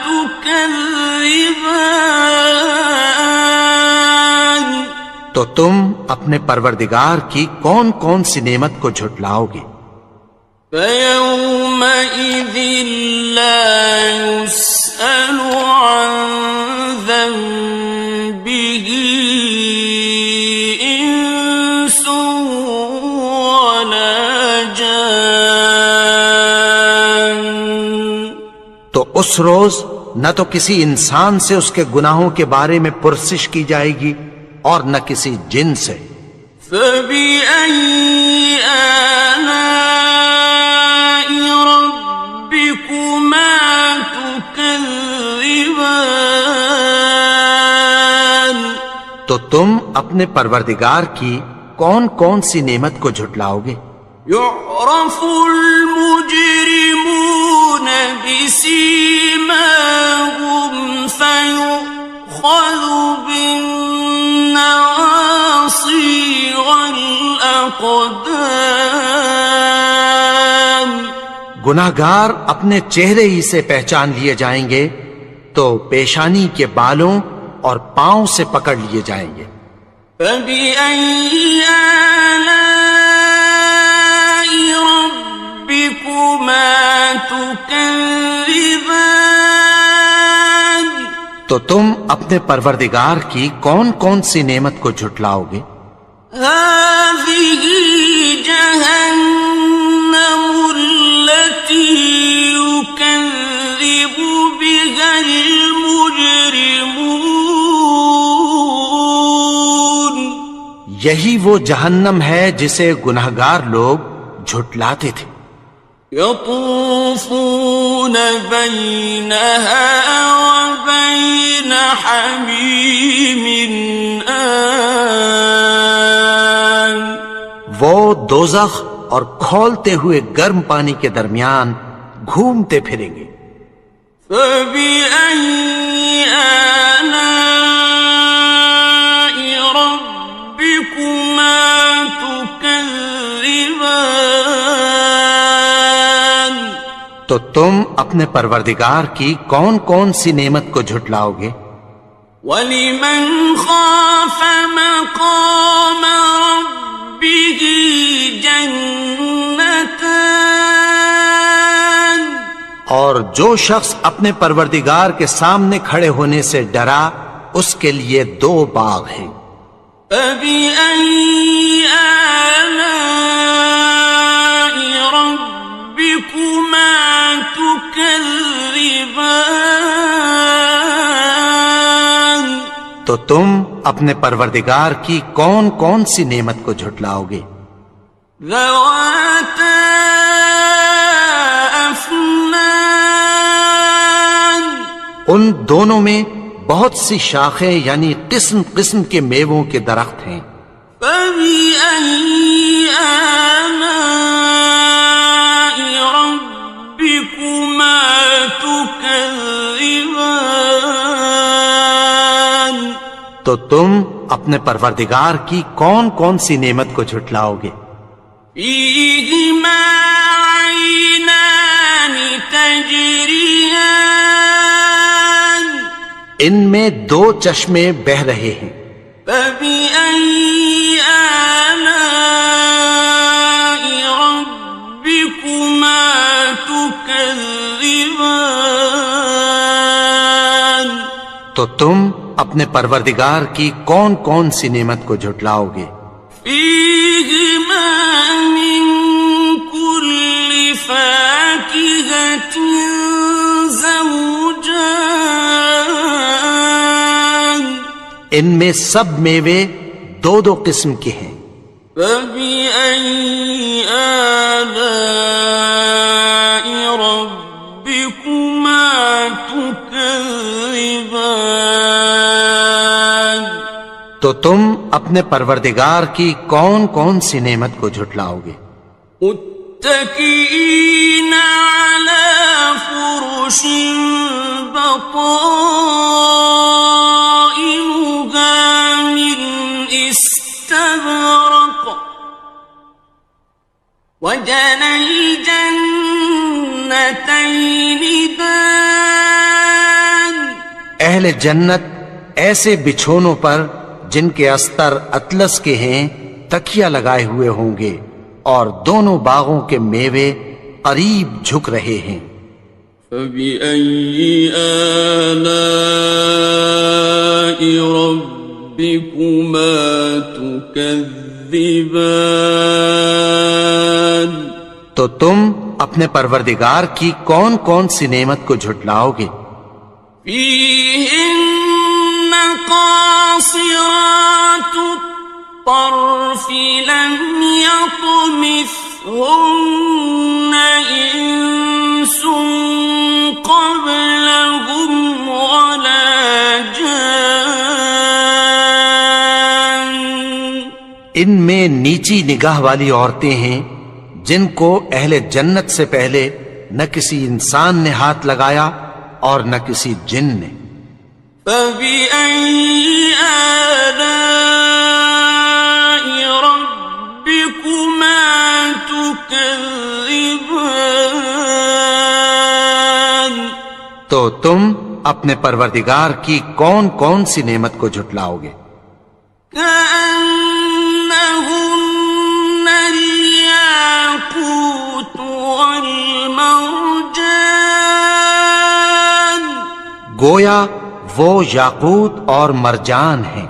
[SPEAKER 3] تكذبان؟
[SPEAKER 2] تو تم اپنے پروردگار کی کون کون سی نعمت کو جھٹلاؤ گے؟
[SPEAKER 3] فيومئذ لا يسأل عن ذنبه إنس ولا جان۔
[SPEAKER 2] تو اس روز نہ تو کسی انسان سے اس کے گناہوں کے بارے میں پرسش کی جائے گی اور نہ کسی جن سے۔
[SPEAKER 3] فبأي آلاء ربكما تكذبان؟
[SPEAKER 2] تو تم اپنے پروردگار کی کون کون سی نعمت کو جھٹلاؤ گے؟
[SPEAKER 3] يعرف المجرمون بسيماهم فيؤخذ بالنواصي والأقدام۔
[SPEAKER 2] گناہگار اپنے چہرے ہی سے پہچان لیے جائیں گے تو پیشانی کے بالوں اور پاؤں سے پکڑ لیے جائیں گے۔
[SPEAKER 3] فبأي آلاء ربكما تكذبان؟
[SPEAKER 2] تو تم اپنے پروردگار کی کون کون سی نعمت کو جھٹلاؤ گے؟
[SPEAKER 3] هذه جهنم التي يكذب بها المجرمون۔
[SPEAKER 2] یہی وہ جہنم ہے جسے گناہگار لوگ جھٹلاتے تھے۔
[SPEAKER 3] يطوفون بينها وبين حميم آن۔
[SPEAKER 2] وہ دوزخ اور کھولتے ہوئے گرم پانی کے درمیان گھومتے پھریں گے۔
[SPEAKER 3] فبأي آلاء ربكما تكذبان؟
[SPEAKER 2] تو تم اپنے پروردگار کی کون کون سی نعمت کو جھٹلاؤ گے؟
[SPEAKER 3] وَلِمَنْ خَافَ مَقَامَ رَبِّهِ جَنَّتَانِ؟
[SPEAKER 2] اور جو شخص اپنے پروردگار کے سامنے کھڑے ہونے سے ڈرا اس کے لیے 2 باغ ہیں۔
[SPEAKER 3] فَبِأَيِّ آلَاءِ رَبِّكُمَا تُكَذِّبَانِ؟
[SPEAKER 2] تو تم اپنے پروردگار کی کون کون سی نعمت کو جھٹلاؤ گے؟
[SPEAKER 3] ذَوَاتَا أَفْنَانٍ؟
[SPEAKER 2] ان دونوں میں بہت سی شاخیں یعنی قسم قسم کے میووں کے درخت ہیں۔
[SPEAKER 3] فبأي آلاء ربكما تكذبان
[SPEAKER 2] تو تم اپنے پروردگار کی کون کون سی نعمت کو جھٹلاؤ گے؟
[SPEAKER 3] فيهما عينان تجريان
[SPEAKER 2] ان میں دو چشمے بہ رہے ہیں،
[SPEAKER 3] فبأي آلاء ربكما تكذبان
[SPEAKER 2] تو تم اپنے پروردگار کی کون کون سی نعمت کو جھٹلاؤ گے؟
[SPEAKER 3] فيهما من كل فاكهة زوجان
[SPEAKER 2] ان میں سب میوے دو دو قسم کے ہیں،
[SPEAKER 3] فبأي آلاء ربكما تكذبان
[SPEAKER 2] تو تم اپنے پروردگار کی کون کون سی نعمت کو جھٹلاؤ گے؟
[SPEAKER 3] متكئين على فرش بطائنها من استبرق وجنى الجنتين دان
[SPEAKER 2] اہل جنت ایسے بچھونوں پر جن کے استر اطلس کے ہیں تکیہ لگائے ہوئے ہوں گے، اور دونوں باغوں کے میوے قریب جھک رہے ہیں۔
[SPEAKER 3] فبأي آلاء ربكما تكذبان
[SPEAKER 2] تو تم اپنے پروردگار کی کون کون سی نعمت کو جھٹلاؤ گے؟
[SPEAKER 3] فيهن قاصرات الطرف لم يطمثهن إنس قبلهم ولا جان
[SPEAKER 2] ان میں نیچی نگاہ والی عورتیں ہیں جن کو اہل جنت سے پہلے نہ کسی انسان نے ہاتھ لگایا اور نہ کسی جن نے۔
[SPEAKER 3] فبأي آلاء ربكما تكذبان
[SPEAKER 2] تو تم اپنے پروردگار کی کون کون سی نعمت کو جھٹلاؤ گے؟
[SPEAKER 3] كأنهن الياقوت والمرجان
[SPEAKER 2] گویا وہ یاقوت اور مرجان ہیں۔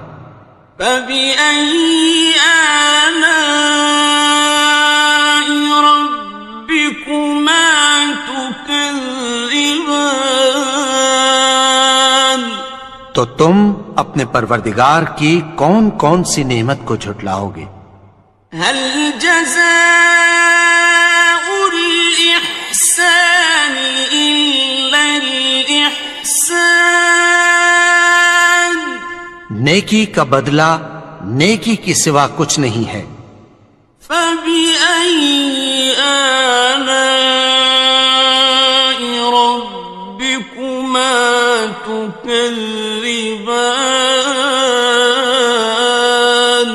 [SPEAKER 3] فبأي آلاء ربكما تكذبان
[SPEAKER 2] تو تم اپنے پروردگار کی کون کون سی نعمت کو جھٹلاؤ گے؟
[SPEAKER 3] هل جزاء الإحسان إلا الإحسان
[SPEAKER 2] نیکی کا بدلہ نیکی کی سوا کچھ نہیں ہے۔
[SPEAKER 3] فبأي آلاء ربكما تكذبان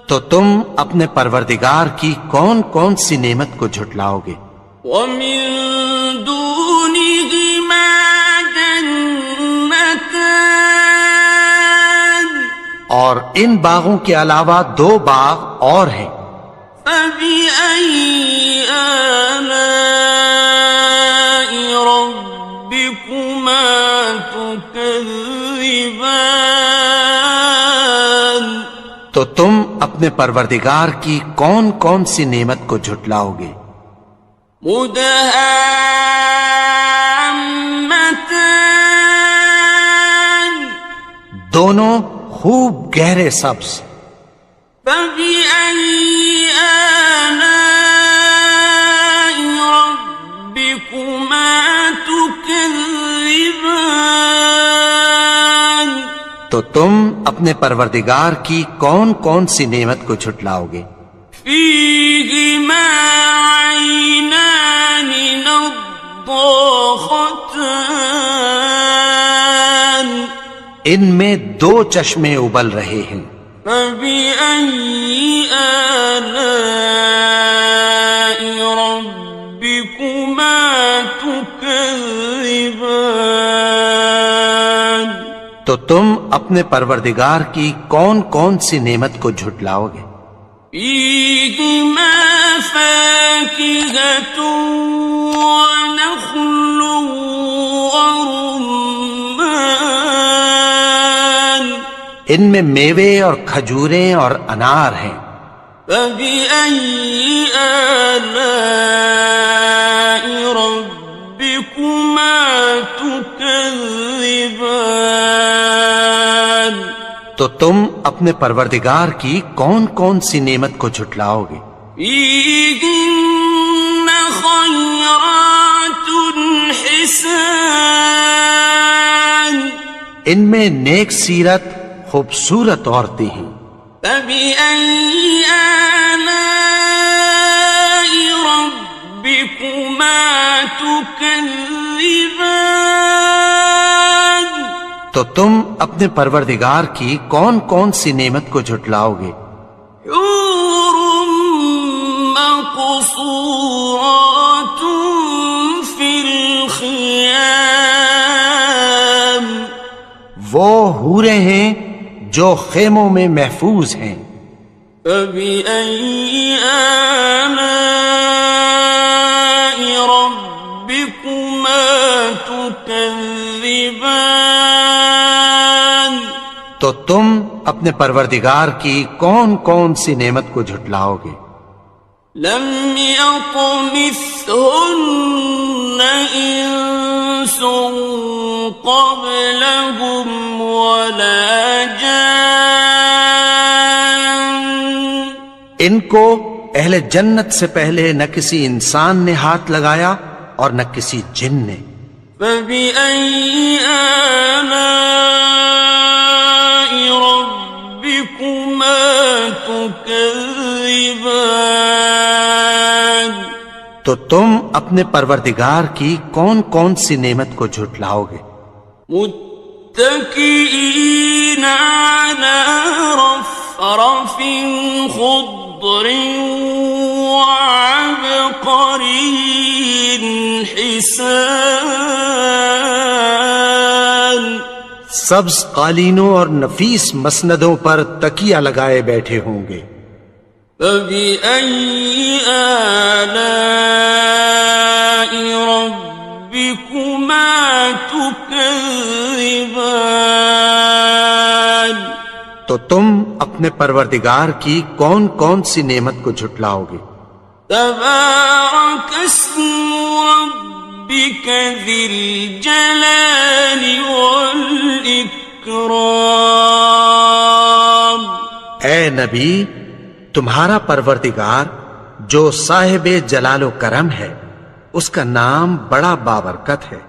[SPEAKER 2] تو تم اپنے پروردگار کی کون کون سی نعمت کو جھٹلاؤ گے؟
[SPEAKER 3] ومن دونهما جنتان
[SPEAKER 2] اور ان باغوں کے علاوہ دو باغ اور ہیں۔
[SPEAKER 3] فبأي آلاء ربكما تكذبان
[SPEAKER 2] تو تم اپنے پروردگار کی کون کون سی نعمت کو جھٹلاؤ گے؟
[SPEAKER 3] مدهامتان
[SPEAKER 2] دونوں خوب گہرے سبز۔
[SPEAKER 3] فبأي آلاء ربكما تكذبان
[SPEAKER 2] تو تم اپنے پروردگار کی کون کون سی نعمت کو جھٹلاؤ گے؟
[SPEAKER 3] فيهما عينان نضاختان
[SPEAKER 2] ان میں دو چشمے ابل رہے ہیں،
[SPEAKER 3] فبأي آلاء ربكما تكذبان
[SPEAKER 2] تو تم اپنے پروردگار کی کون کون سی نعمت کو جھٹلاؤ گے؟
[SPEAKER 3] فيهما فاكهة ونخل ورمان
[SPEAKER 2] ان میں میوے اور کھجوریں اور انار ہیں،
[SPEAKER 3] فبأي آلاء ربكما تكذبان
[SPEAKER 2] تو تم اپنے پروردگار کی کون کون سی نعمت کو جھٹلاؤ گے؟
[SPEAKER 3] فيهن خيرات حسان
[SPEAKER 2] ان میں نیک سیرت خوبصورت عورتیں ہیں،
[SPEAKER 3] فبأي آلاء ربكما تكذبان
[SPEAKER 2] تو تم اپنے پروردگار کی کون کون سی نعمت کو جھٹلاؤ گے؟
[SPEAKER 3] حور مقصورات في الخيام
[SPEAKER 2] وہ حوریں ہیں جو خیموں میں محفوظ ہیں،
[SPEAKER 3] فبأي آلاء ربكما تكذبان
[SPEAKER 2] تو تم اپنے پروردگار کی کون کون سی نعمت کو جھٹلاؤ گے؟
[SPEAKER 3] لم يطمثهن إنس قبلهم ولا جان
[SPEAKER 2] ان کو اہل جنت سے پہلے نہ کسی انسان نے ہاتھ لگایا اور نہ کسی جن نے،
[SPEAKER 3] فبأي آلاء ربكما تكذبان
[SPEAKER 2] تو تم اپنے پروردگار کی کون کون سی نعمت کو جھٹلاؤ گے؟
[SPEAKER 3] متكئين على رفرف خضر وعبقري حسان
[SPEAKER 2] سبز قالینوں اور نفیس مسندوں پر تکیہ لگائے بیٹھے ہوں گے،
[SPEAKER 3] فبأي آلاء ربكما تكذبان
[SPEAKER 2] تو تم اپنے پروردگار کی کون کون سی نعمت کو جھٹلاؤ گے؟
[SPEAKER 3] تبارك اسم ربك ذي الجلال والإكرام
[SPEAKER 2] اے نبی، تمہارا پروردگار جو صاحب جلال و کرم ہے، اس کا نام بڑا بابرکت ہے۔